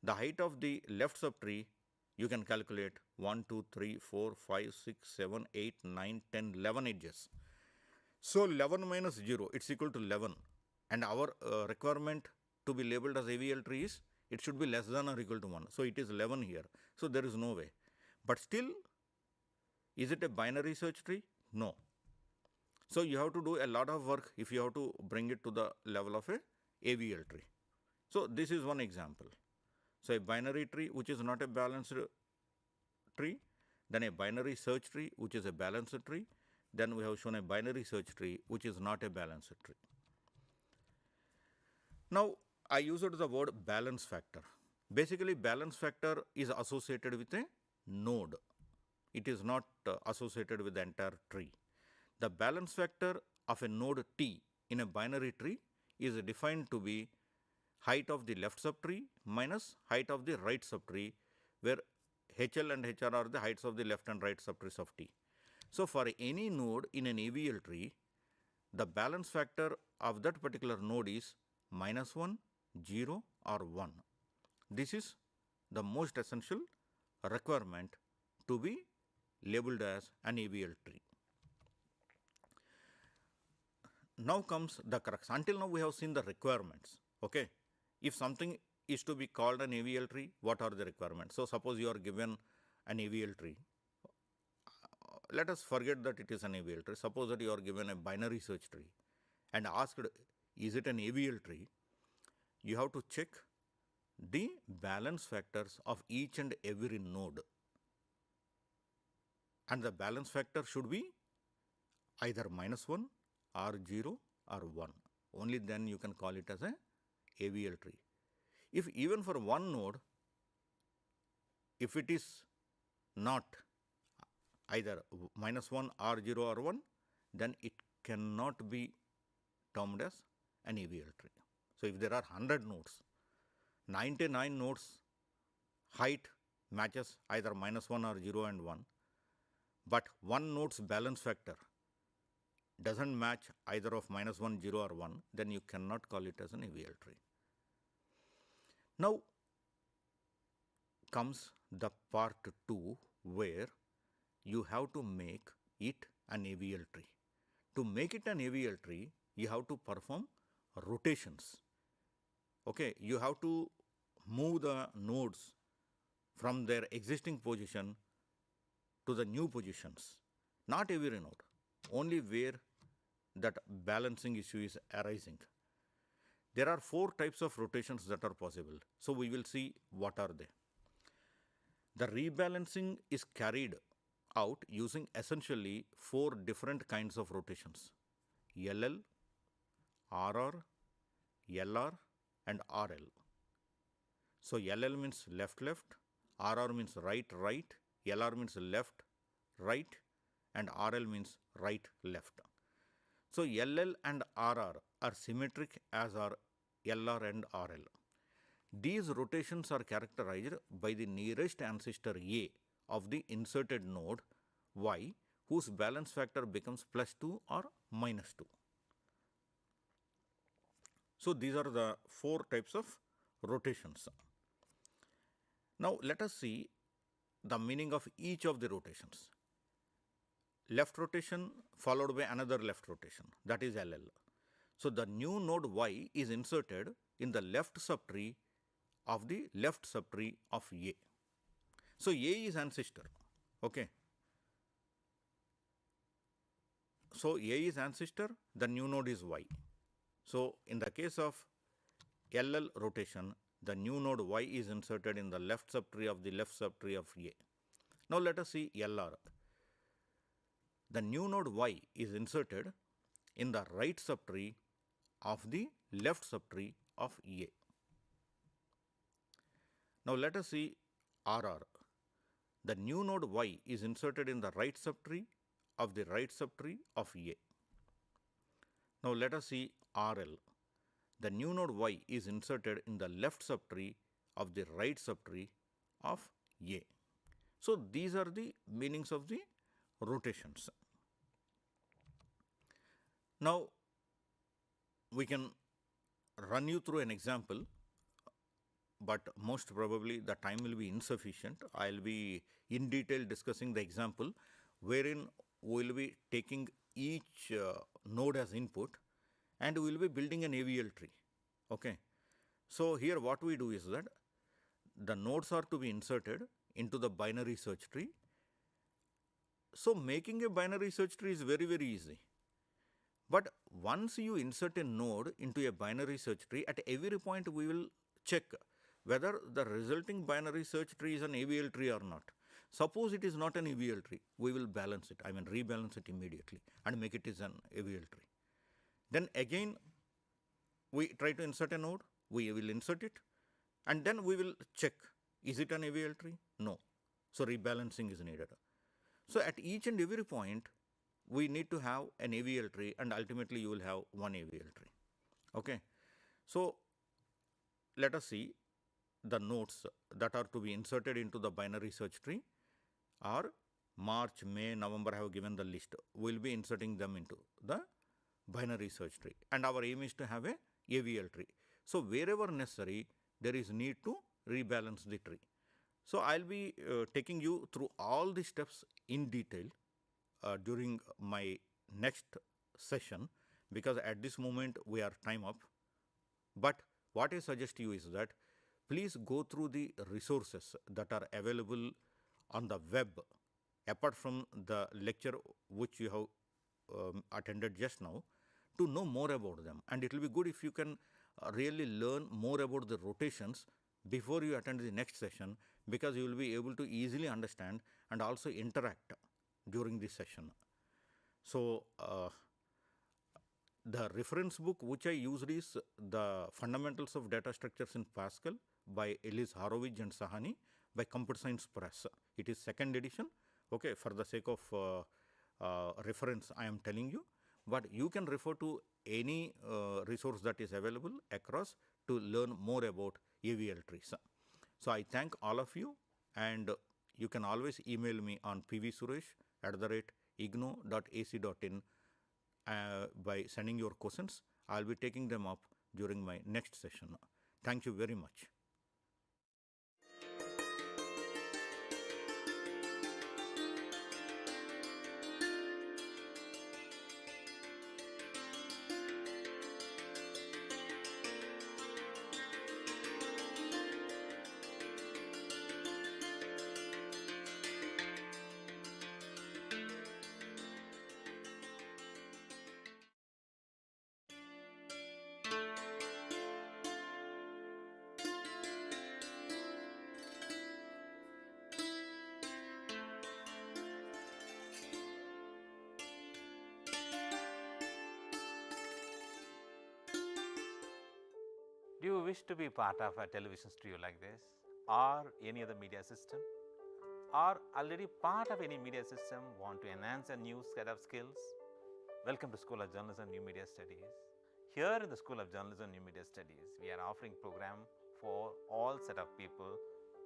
the height of the left subtree you can calculate 1, 2, 3, 4, 5, 6, 7, 8, 9, 10, 11 edges. So, 11 minus 0, it is equal to 11, and our requirement to be labeled as AVL tree is it should be less than or equal to 1. So, it is 11 here. So, there is no way. But still, is it a binary search tree? No. So, you have to do a lot of work if you have to bring it to the level of a AVL tree. So, this is one example. So, a binary tree which is not a balanced tree, then a binary search tree which is a balanced tree, then we have shown a binary search tree which is not a balanced tree. Now, I used the word balance factor. Basically, balance factor is associated with a node. It is not associated with the entire tree. The balance factor of a node T in a binary tree is defined to be height of the left subtree minus height of the right subtree, where HL and HR are the heights of the left and right subtrees of T. So, for any node in an AVL tree, the balance factor of that particular node is minus 1, 0 or 1. This is the most essential requirement to be labeled as an AVL tree. Now comes the crux. Until now we have seen the requirements. Okay. If something is to be called an AVL tree, what are the requirements? So, suppose you are given an AVL tree. Let us forget that it is an AVL tree. Suppose that you are given a binary search tree and asked, is it an AVL tree? You have to check the balance factors of each and every node. And the balance factor should be either minus 1 or 0 or 1. Only then you can call it as a AVL tree. If even for one node, if it is not either minus 1 or 0 or 1, then it cannot be termed as an AVL tree. So, if there are 100 nodes, 99 nodes height matches either minus 1 or 0 and 1, but one node's balance factor does not match either of minus 1, 0 or 1, then you cannot call it as an AVL tree. Now, comes the part 2 where you have to make it an AVL tree. To make it an AVL tree, you have to perform rotations. Okay, you have to move the nodes from their existing position to the new positions. Not every node, only where that balancing issue is arising. There are 4 types of rotations that are possible. So, we will see what are they. The rebalancing is carried out using essentially 4 different kinds of rotations: LL, RR, LR and RL. So LL means left, left, RR means right, right, LR means left, right, and RL means right, left. So LL and RR are symmetric as are LR and RL. These rotations are characterized by the nearest ancestor A of the inserted node Y, whose balance factor becomes +2 or -2. So these are the 4 types of rotations. Now let us see the meaning of each of the rotations. Left rotation followed by another left rotation, that is LL. So the new node Y is inserted in the left subtree of the left subtree of A. So A is ancestor. Okay. So A is ancestor, the new node is Y. So in the case of LL rotation, the new node Y is inserted in the left subtree of the left subtree of A. Now let us see LR. The new node Y is inserted in the right subtree of the left subtree of A. Now let us see RR. The new node Y is inserted in the right subtree of the right subtree of A. Now let us see RL. The new node Y is inserted in the left subtree of the right subtree of A. So these are the meanings of the rotations. Now we can run you through an example, but most probably the time will be insufficient. I will be in detail discussing the example wherein we will be taking each node as input and we will be building an AVL tree. Okay. So here what we do is that the nodes are to be inserted into the binary search tree. So making a binary search tree is very, very easy. But once you insert a node into a binary search tree, at every point we will check whether the resulting binary search tree is an AVL tree or not. Suppose it is not an AVL tree, we will balance it, rebalance it immediately and make it as an AVL tree. Then again, we try to insert a node, we will insert it, and then we will check, is it an AVL tree? No. So rebalancing is needed. So at each and every point, we need to have an AVL tree, and ultimately you will have one AVL tree. Okay. So let us see the nodes that are to be inserted into the binary search tree are March, May, November. I have given the list. We will be inserting them into the binary search tree, and our aim is to have a AVL tree. So wherever necessary, there is need to rebalance the tree. So I'll be taking you through all the steps in detail during my next session, because at this moment we are time up. But what I suggest you is that please go through the resources that are available on the web apart from the lecture which you have attended just now, to know more about them. And it will be good if you can really learn more about the rotations before you attend the next session, because you will be able to easily understand and also interact during this session. So the reference book which I used is the Fundamentals of Data Structures in Pascal by Elise Horowitz and Sahani by Computer Science Press. It is 2nd edition. Okay, for the sake of reference I am telling you, but you can refer to any resource that is available across to learn more about AVL trees. So I thank all of you, and you can always email me on pvsuresh@ignou.ac.in by sending your questions. I will be taking them up during my next session. Thank you very much. you wish to be part of a television studio like this or any other media system, or already part of any media system, want to enhance a new set of skills, welcome to School of Journalism and New Media Studies. Here in the School of Journalism and New Media Studies, we are offering program for all set of people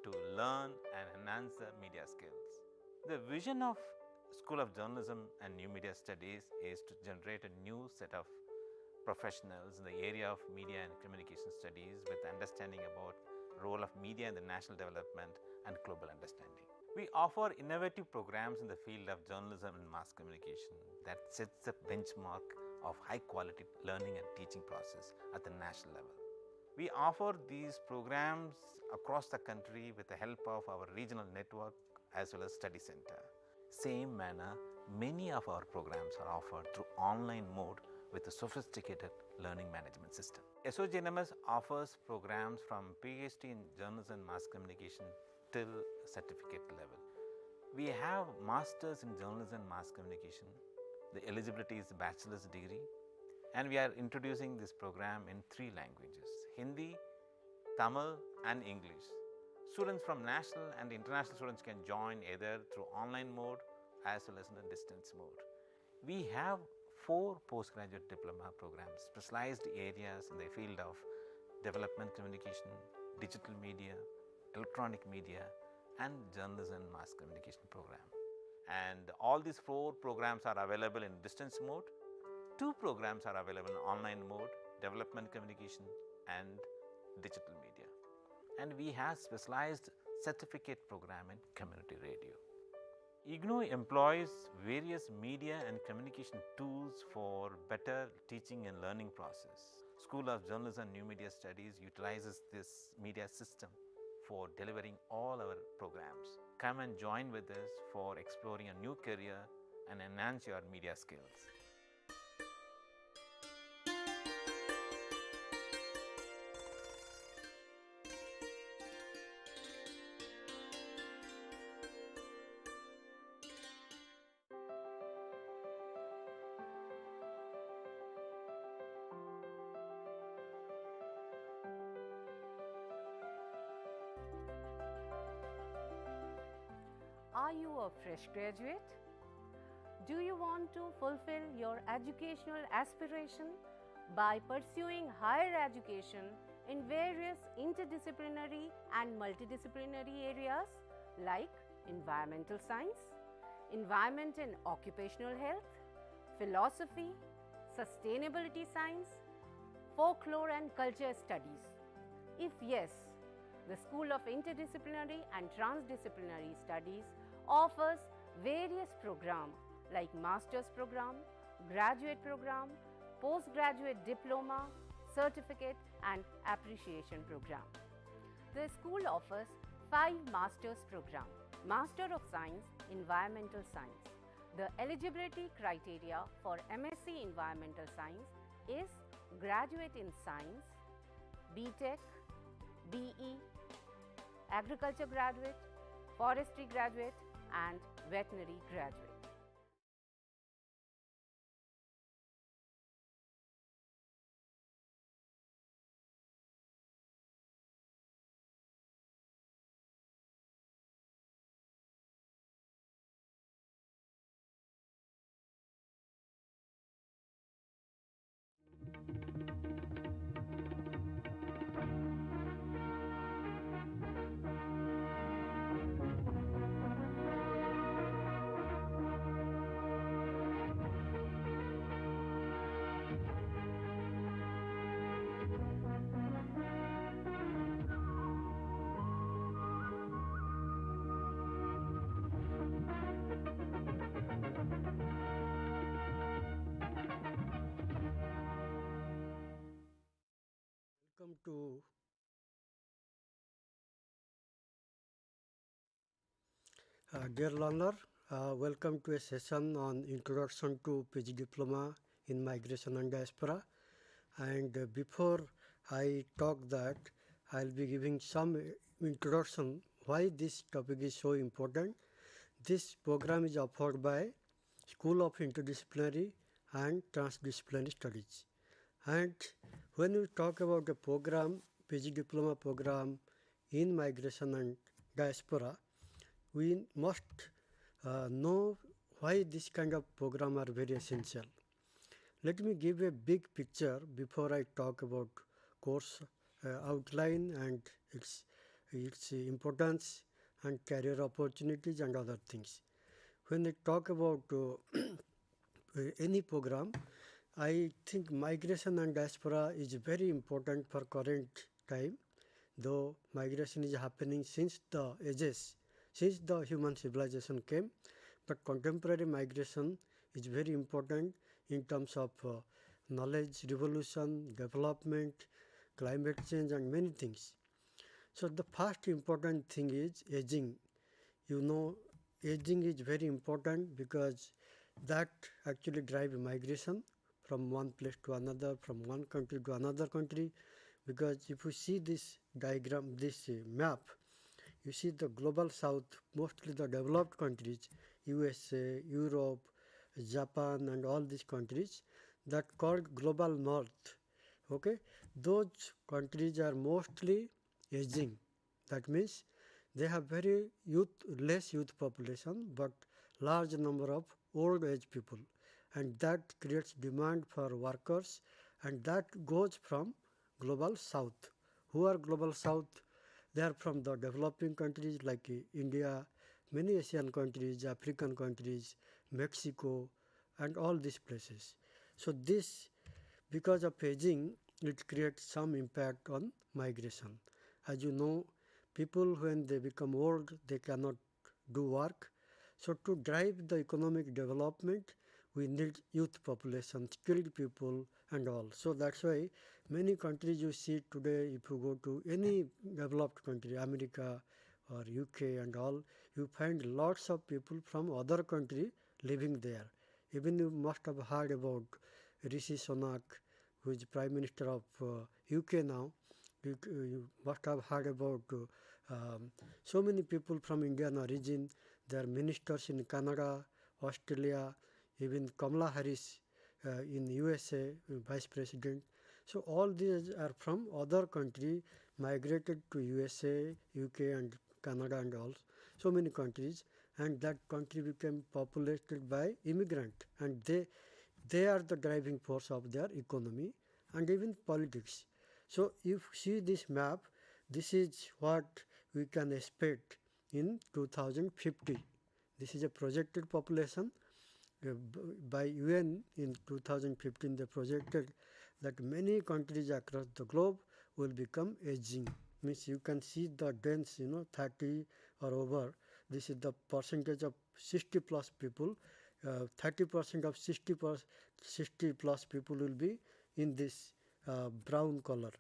to learn and enhance their media skills. The vision of School of Journalism and New Media Studies is to generate a new set of professionals in the area of media and communication studies with understanding about role of media in the national development and global understanding. We offer innovative programs in the field of journalism and mass communication that sets a benchmark of high quality learning and teaching process at the national level. We offer these programs across the country with the help of our regional network as well as study center. Same manner, many of our programs are offered through online mode with a sophisticated learning management system. SOGNMS offers programs from PhD in journalism and mass communication till certificate level. We have masters in journalism and mass communication. The eligibility is a bachelor's degree, and we are introducing this program in 3 languages: Hindi, Tamil and English. Students from national and international students can join either through online mode as well as in a distance mode. We have 4 postgraduate diploma programs, specialized areas in the field of development communication, digital media, electronic media and journalism and mass communication program. And all these 4 programs are available in distance mode. 2 programs are available in online mode, development communication and digital media. And we have specialized certificate program in community radio. IGNOU employs various media and communication tools for better teaching and learning process. School of Journalism and New Media Studies utilizes this media system for delivering all our programs. Come and join with us for exploring a new career and enhance your media skills. Are you a fresh graduate? Do you want to fulfill your educational aspiration by pursuing higher education in various interdisciplinary and multidisciplinary areas like environmental science, environment and occupational health, philosophy, sustainability science, folklore and culture studies? If yes, the School of Interdisciplinary and Transdisciplinary Studies offers various programs like Master's Program, Graduate Program, Postgraduate Diploma, Certificate and Appreciation Program. The school offers 5 Master's Program: Master of Science, Environmental Science. The eligibility criteria for MSc Environmental Science is Graduate in Science, BTech, BE, Agriculture Graduate, Forestry Graduate and Veterinary Graduate. Welcome to dear learner, welcome to a session on Introduction to PG Diploma in Migration and Diaspora. And before I talk that, I'll be giving some introduction why this topic is so important. This program is offered by School of Interdisciplinary and Transdisciplinary Studies. And when we talk about the program, PG diploma program in migration and diaspora, we must know why this kind of program are very essential. Let me give a big picture before I talk about course outline and its importance and career opportunities and other things. When I talk about any program, I think migration and diaspora is very important for current time, though migration is happening since the ages, since the human civilization came, but contemporary migration is very important in terms of knowledge revolution, development, climate change and many things. So the first important thing is aging. You know, aging is very important because that actually drives migration from one place to another, from one country to another country. Because if you see this diagram, this map, you see the global south, mostly the developed countries, USA, Europe, Japan and all these countries that called global north. Okay, those countries are mostly aging. That means they have very less youth population but large number of old age people, and that creates demand for workers, and that goes from global south. Who are global south? They are from the developing countries like India, many Asian countries, African countries, Mexico and all these places. So this, because of aging, it creates some impact on migration. As you know, people when they become old, they cannot do work. So to drive the economic development, we need youth population, skilled people and all. So that's why many countries you see today, if you go to any developed country, America or UK and all, you find lots of people from other country living there. Even you must have heard about Rishi Sunak, who is Prime Minister of UK now. You must have heard about so many people from Indian origin. They are ministers in Canada, Australia, even Kamala Harris in USA, Vice President. So all these are from other country, migrated to USA, UK and Canada and all, so many countries, and that country became populated by immigrant, and they are the driving force of their economy and even politics. So if you see this map, this is what we can expect in 2050. This is a projected population by UN in 2015. They projected that many countries across the globe will become aging. Means you can see the dense, 30 or over. This is the percentage of 60 plus people. 30% of 60 plus people will be in this brown color.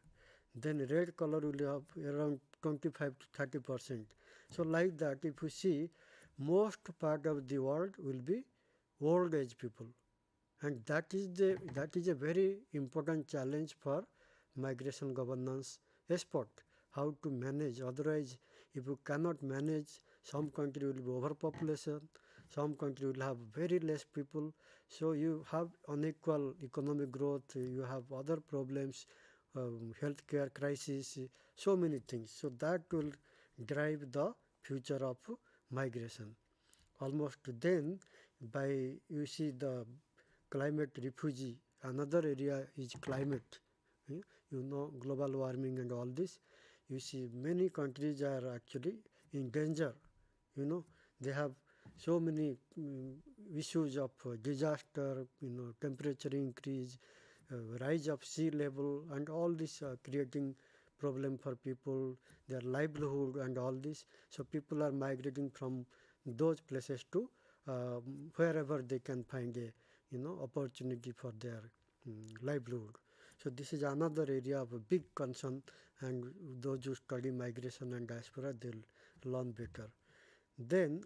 Then red color will have around 25 to 30%. So like that, if you see, most part of the world will be old age people, and that is a very important challenge for migration governance expert. How to manage? Otherwise, if you cannot manage, some country will be overpopulation, some country will have very less people. So you have unequal economic growth. You have other problems, healthcare crisis, so many things. So that will drive the future of migration. Almost then, by you see the climate refugee, another area is climate. Global warming and all this. You see many countries are actually in danger. They have so many issues of disaster, temperature increase, rise of sea level, and all this creating problem for people, their livelihood and all this. So people are migrating from those places to wherever they can find a opportunity for their livelihood. So this is another area of a big concern, and those who study migration and diaspora, they'll learn better. Then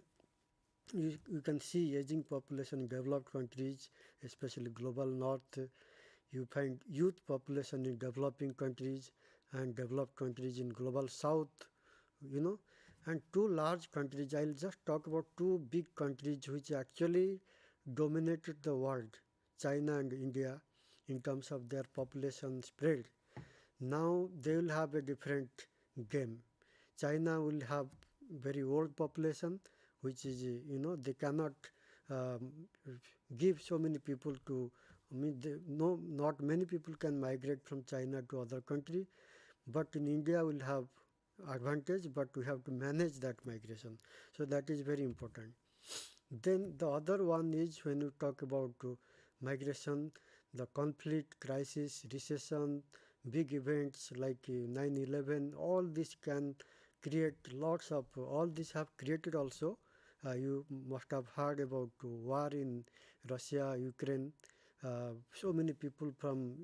you can see aging population in developed countries, especially global north. You find youth population in developing countries and developed countries in global south, and two large countries. I'll just talk about two big countries which actually dominated the world, China and India, in terms of their population spread. Now they will have a different game. China will have very old population, which is they cannot um, give so many people to. I mean, no, not many people can migrate from China to other country, but in India will have advantage, but we have to manage that migration. So that is very important. Then the other one is when you talk about migration, the conflict, crisis, recession, big events like 9/11, all this can create lots of, all this have created also. You must have heard about war in Russia, Ukraine. So many people from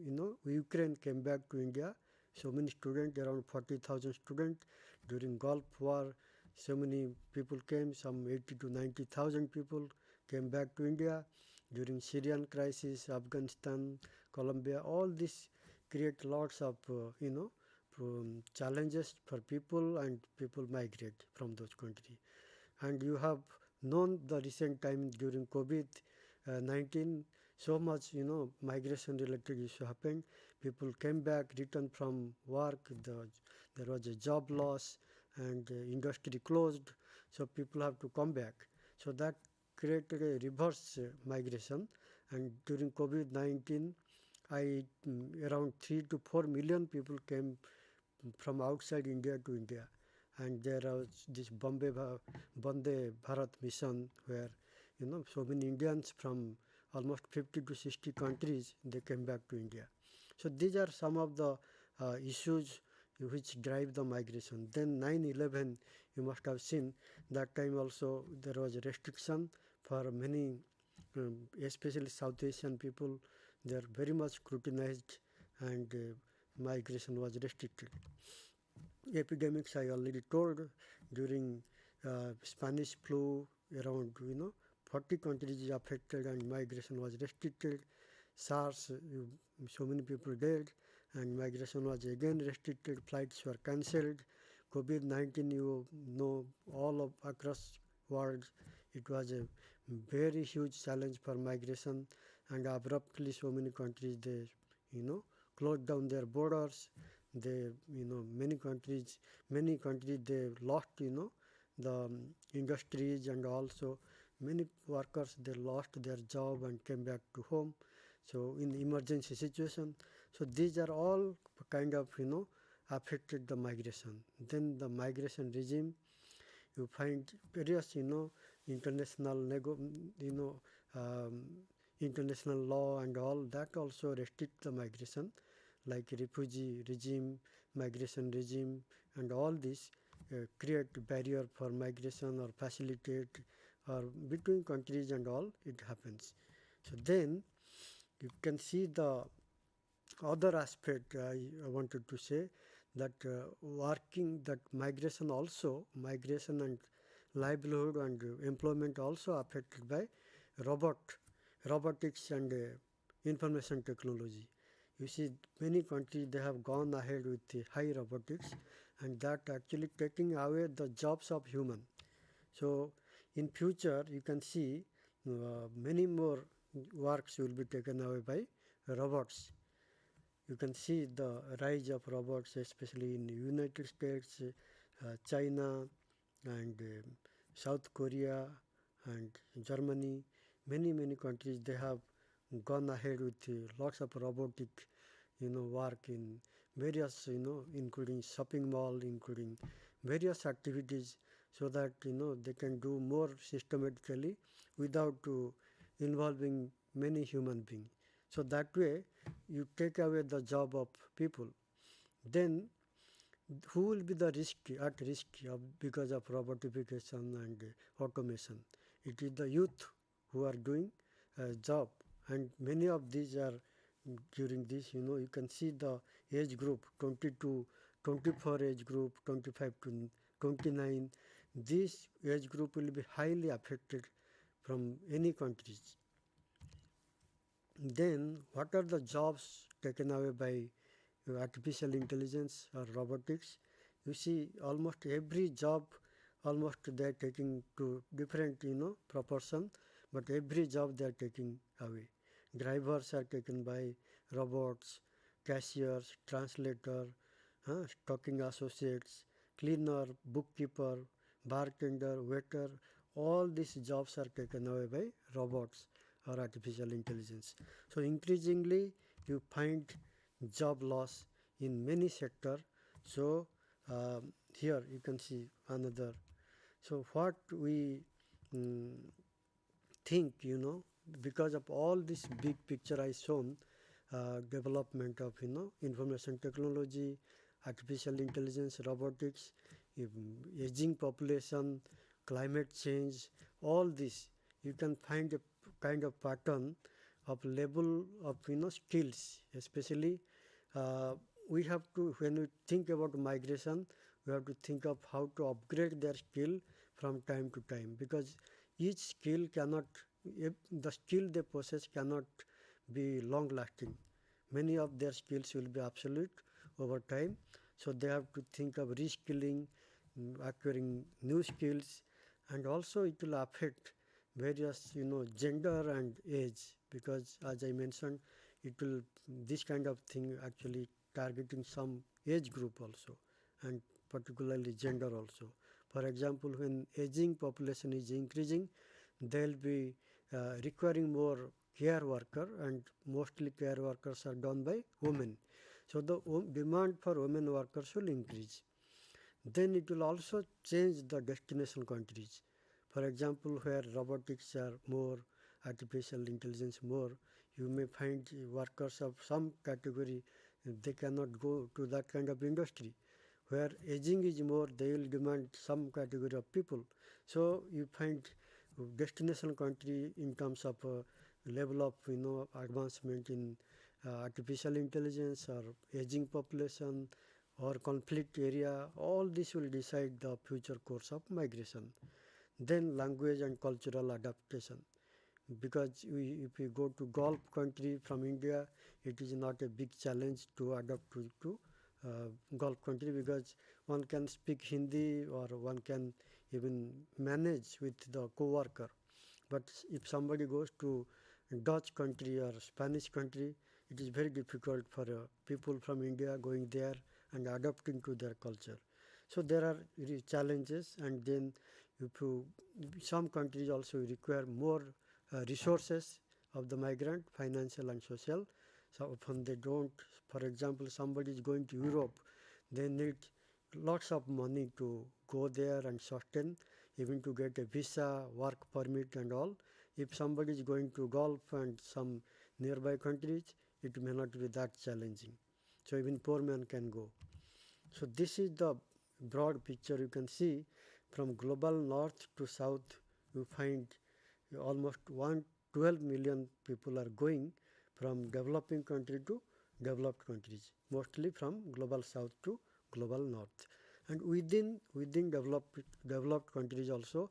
Ukraine came back to India. So many students, around 40,000 students during Gulf War. So many people came, some 80 to 90,000 people came back to India during Syrian crisis, Afghanistan, Colombia. All this create lots of challenges for people, and people migrate from those countries. And you have known the recent time during COVID-19, so much migration related issue happened. People came back, returned from work. There was a job loss, and industry closed, so people have to come back. So that created a reverse migration. And during COVID-19, around 3 to 4 million people came from outside India to India. And there was this Bande Bharat mission, where so many Indians from almost 50 to 60 countries, they came back to India. So these are some of the issues which drive the migration. Then 9/11, you must have seen, that time also there was a restriction for many, especially South Asian people. They are very much scrutinized, and migration was restricted. Epidemics I already told. During Spanish flu, around 40 countries affected, and migration was restricted. SARS, so many people died, and migration was again restricted. Flights were cancelled. COVID-19, you know, all of across world, it was a very huge challenge for migration, and abruptly so many countries, they closed down their borders. They many countries they lost the industries, and also many workers, they lost their job and came back to home. So in emergency situation, so these are all kind of affected the migration. Then the migration regime, you find various international international law and all that also restrict the migration, like refugee regime, migration regime, and all this create barrier for migration or facilitate, or between countries and all it happens. So then you can see the other aspect I wanted to say, that working, that migration and livelihood and employment also affected by robotics and information technology. You see, many countries, they have gone ahead with the high robotics, and that actually taking away the jobs of human. So in future you can see many more works will be taken away by robots. You can see the rise of robots, especially in the United States, China, and South Korea, and Germany. Many countries, they have gone ahead with lots of robotic work in various including shopping mall, including various activities, so that they can do more systematically without involving many human beings. So that way you take away the job of people. Then who will be the at risk of, because of robotification and automation? It is the youth who are doing job, and many of these are during this, you can see the age group 20 to 24 age group, 25 to 29. This age group will be highly affected from any countries. Then what are the jobs taken away by artificial intelligence or robotics? You see, almost every job, almost they are taking to different proportion, but every job they are taking away. Drivers are taken by robots, cashiers, translator, stocking associates, cleaner, bookkeeper, bartender, waiter, all these jobs are taken away by robots or artificial intelligence. So increasingly you find job loss in many sectors. So here you can see another. So what we think, because of all this big picture I shown, development of information technology, artificial intelligence, robotics, aging population, climate change, all this you can find a kind of pattern of level of skills. Especially we have to, when we think about migration, we have to think of how to upgrade their skill from time to time, because each skill cannot, the skill they possess cannot be long lasting. Many of their skills will be obsolete over time, so they have to think of reskilling, acquiring new skills, and also it will affect various gender and age, because as I mentioned, it will, this kind of thing actually targeting some age group also, and particularly gender also. For example, when aging population is increasing, they will be requiring more care worker, and mostly care workers are done by women. So the demand for women workers will increase. Then it will also change the destination countries. For example, where robotics are more, artificial intelligence more, you may find workers of some category, they cannot go to that kind of industry. Where aging is more, they will demand some category of people. So you find destination country in terms of level of advancement in artificial intelligence or aging population or conflict area, all this will decide the future course of migration. Then language and cultural adaptation, because if we go to Gulf country from India, it is not a big challenge to adapt to Gulf country, because one can speak Hindi or one can even manage with the co-worker. But if somebody goes to Dutch country or Spanish country, it is very difficult for people from India going there and adapting to their culture. So there are challenges, and then if you, some countries also require more resources of the migrant, financial and social. So often they don't. For example, somebody is going to Europe, they need lots of money to go there and sustain, even to get a visa, work permit and all. If somebody is going to Gulf and some nearby countries, it may not be that challenging. So even poor man can go. So this is the broad picture. You can see from global north to south, you find almost 112 million people are going from developing country to developed countries, mostly from global south to global north. And within developed countries also,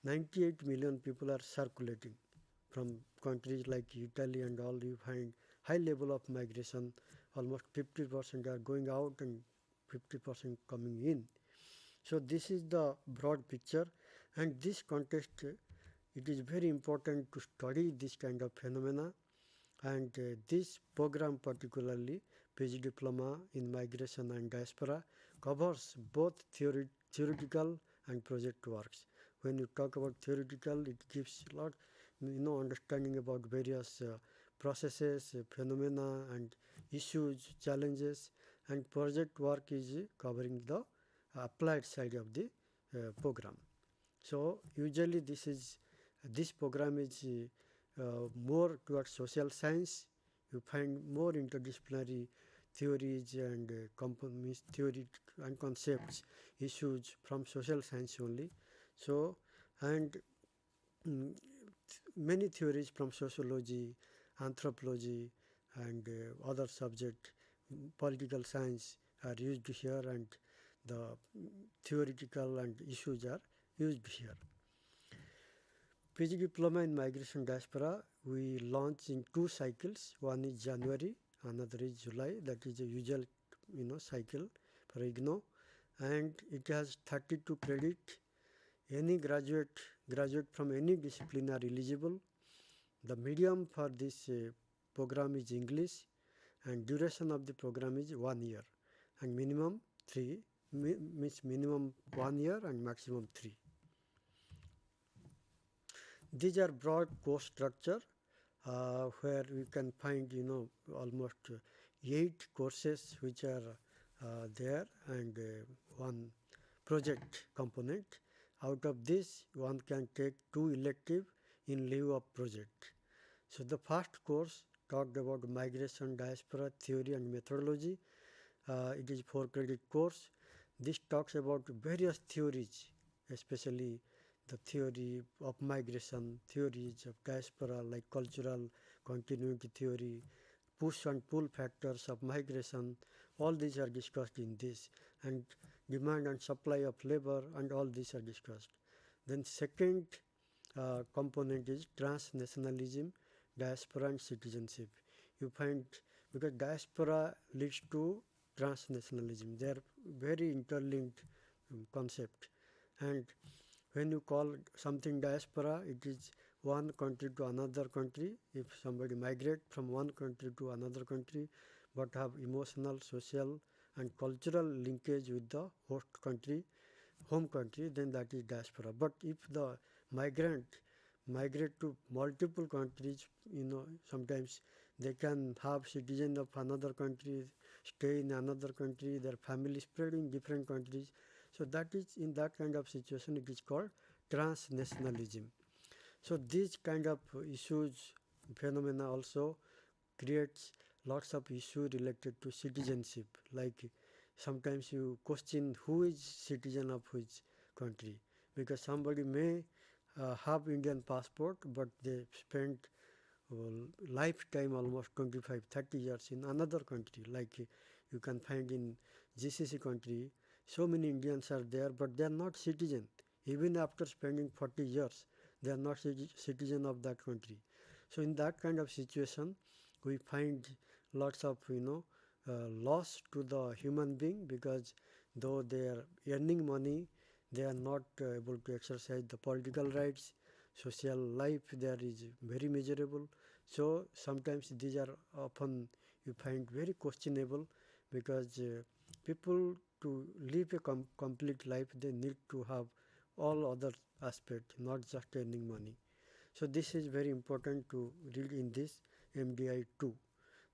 98 million people are circulating. From countries like Italy and all, you find high level of migration, almost 50% are going out and 50% coming in. So this is the broad picture, and this context, it is very important to study this kind of phenomena, and this program particularly, PG Diploma in Migration and Diaspora, covers both theoretical and project works. When you talk about theoretical, it gives a lot understanding about various processes, phenomena and issues, challenges, and project work is covering the applied side of the program. So usually this program is more towards social science. You find more interdisciplinary theories and theory and concepts, issues from social science only. So and many theories from sociology, anthropology and other subject, political science are used here, and the theoretical and issues are used here. PG Diploma in Migration Diaspora, we launch in 2 cycles. One is January, another is July. That is a usual cycle for IGNOU, and it has 32 credit. Any graduate from any discipline are eligible. The medium for this program is English, and duration of the program is 1 year, and minimum 3 means minimum 1 year and maximum 3. These are broad course structure where we can find almost 8 courses which are there, and one project component. Out of this, one can take 2 elective in lieu of project. So the first course talked about migration, diaspora, theory and methodology. It is 4 credit course. This talks about various theories, especially the theory of migration, theories of diaspora like cultural continuity theory, push and pull factors of migration. All these are discussed in this, and demand and supply of labor, and all these are discussed. Then second component is transnationalism, diaspora and citizenship. You find, because diaspora leads to transnationalism, they are very interlinked concept, and when you call something diaspora, it is one country to another country. If somebody migrate from one country to another country but have emotional, social and cultural linkage with the host country, home country, then that is diaspora. But if the migrant migrate to multiple countries, sometimes they can have citizen of another country, stay in another country, their family spread in different countries. So that is, in that kind of situation, it is called transnationalism. So these kind of issues, phenomena also creates lots of issues related to citizenship. Like sometimes you question who is citizen of which country, because somebody may have Indian passport, but they spent lifetime almost 25-30 years in another country. Like you can find in GCC country, so many Indians are there, but they are not citizen. Even after spending 40 years, they are not citizen of that country. So in that kind of situation, we find lots of loss to the human being, because though they are earning money, they are not able to exercise the political rights. Social life there is very miserable. So sometimes these are often you find very questionable, because people to live a complete life, they need to have all other aspects, not just earning money. So this is very important to read in this MDI 2.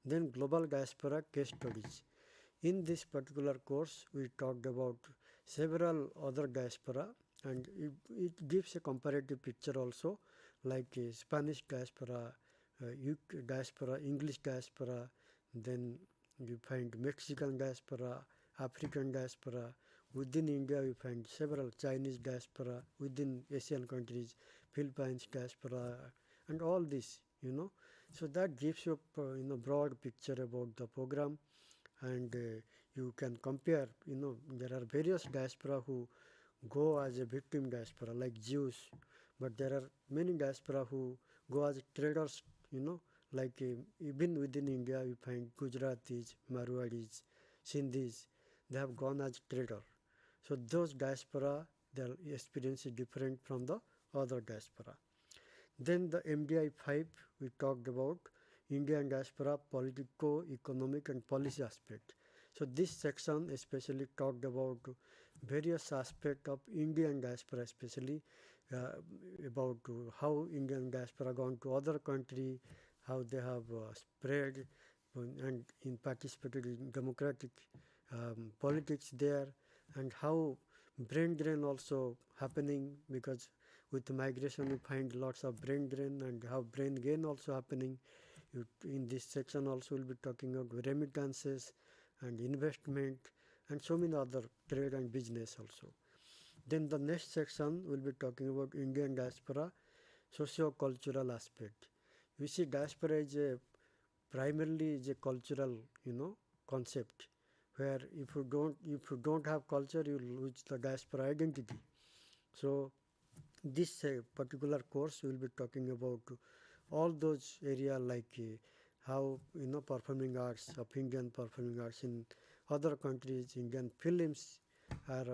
Then global diaspora case studies. In this particular course, we talked about several other diaspora, and it gives a comparative picture also, like Spanish diaspora, UK diaspora, English diaspora, then you find Mexican diaspora, African diaspora. Within India, we find several Chinese diaspora, within Asian countries, Philippines diaspora, and all this, So that gives you a broad picture about the program, and you can compare, there are various diaspora who go as a victim diaspora, like Jews, but there are many diaspora who go as traders, like even within India, we find Gujaratis, Marwadis, Sindhis, they have gone as trader. So those diaspora, their experience is different from the other diaspora. Then the MDI 5, we talked about Indian diaspora, political, economic and policy aspect. So this section especially talked about various aspects of Indian diaspora, especially about how Indian diaspora gone to other country, how they have spread and participated in democratic politics there, and how brain drain also happening, because with migration we find lots of brain drain, and how brain gain also happening. In this section also we'll be talking about remittances and investment and so many other trade and business also. Then the next section will be talking about Indian diaspora, socio-cultural aspect. We see diaspora is primarily is a cultural concept, where if you don't have culture, you lose the diaspora identity. So this particular course will be talking about all those areas, like how performing arts of Indian performing arts in other countries, Indian films are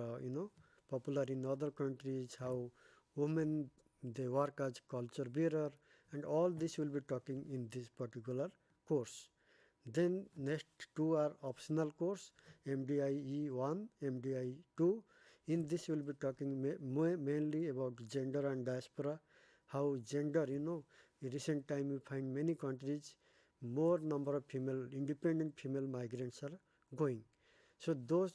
popular in other countries, how women they work as culture bearer, and all this will be talking in this particular course. Then next two are optional course, MDIE1, MDI2. In this we'll be talking mainly about gender and diaspora, how gender, in recent time we find many countries more number of independent female migrants are going. So those,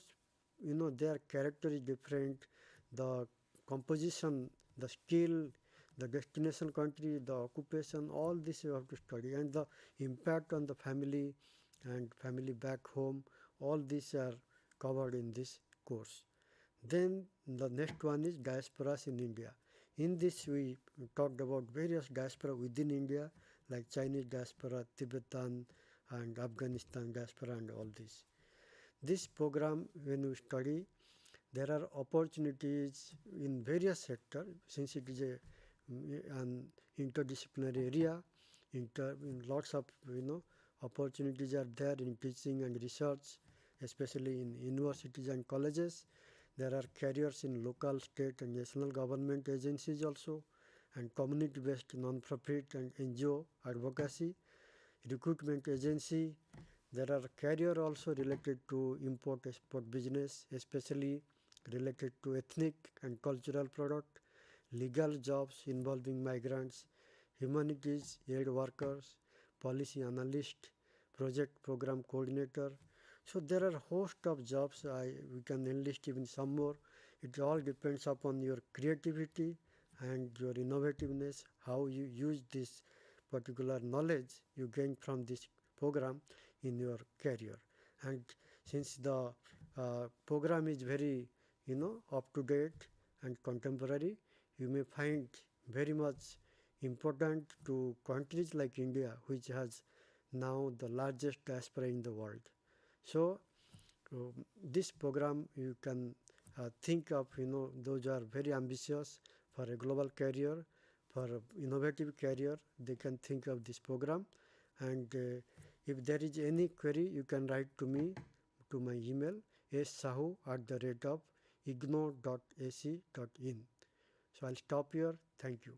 their character is different, the composition, the skill, the destination country, the occupation, all this you have to study, and the impact on the family and family back home, all these are covered in this course. Then the next one is diasporas in India. In this we talked about various diaspora within India like Chinese diaspora, Tibetan and Afghanistan diaspora and all this. This program when we study, there are opportunities in various sectors since it is an interdisciplinary area. In lots of opportunities are there in teaching and research, especially in universities and colleges. There are careers in local, state and national government agencies also, and community-based non-profit and NGO advocacy, recruitment agency. There are career also related to import-export business, especially related to ethnic and cultural product, legal jobs involving migrants, humanities aid workers, policy analyst, project program coordinator. So there are host of jobs. We can enlist even some more. It all depends upon your creativity and your innovativeness, how you use this particular knowledge you gain from this program in your career. And since the program is very up to date and contemporary, you may find very much important to countries like India, which has now the largest diaspora in the world. So this program you can think of, those are very ambitious for a global career, for innovative career, they can think of this program. And if there is any query, you can write to me, to my email, sahu@ignou.ac.in. So I'll stop here. Thank you.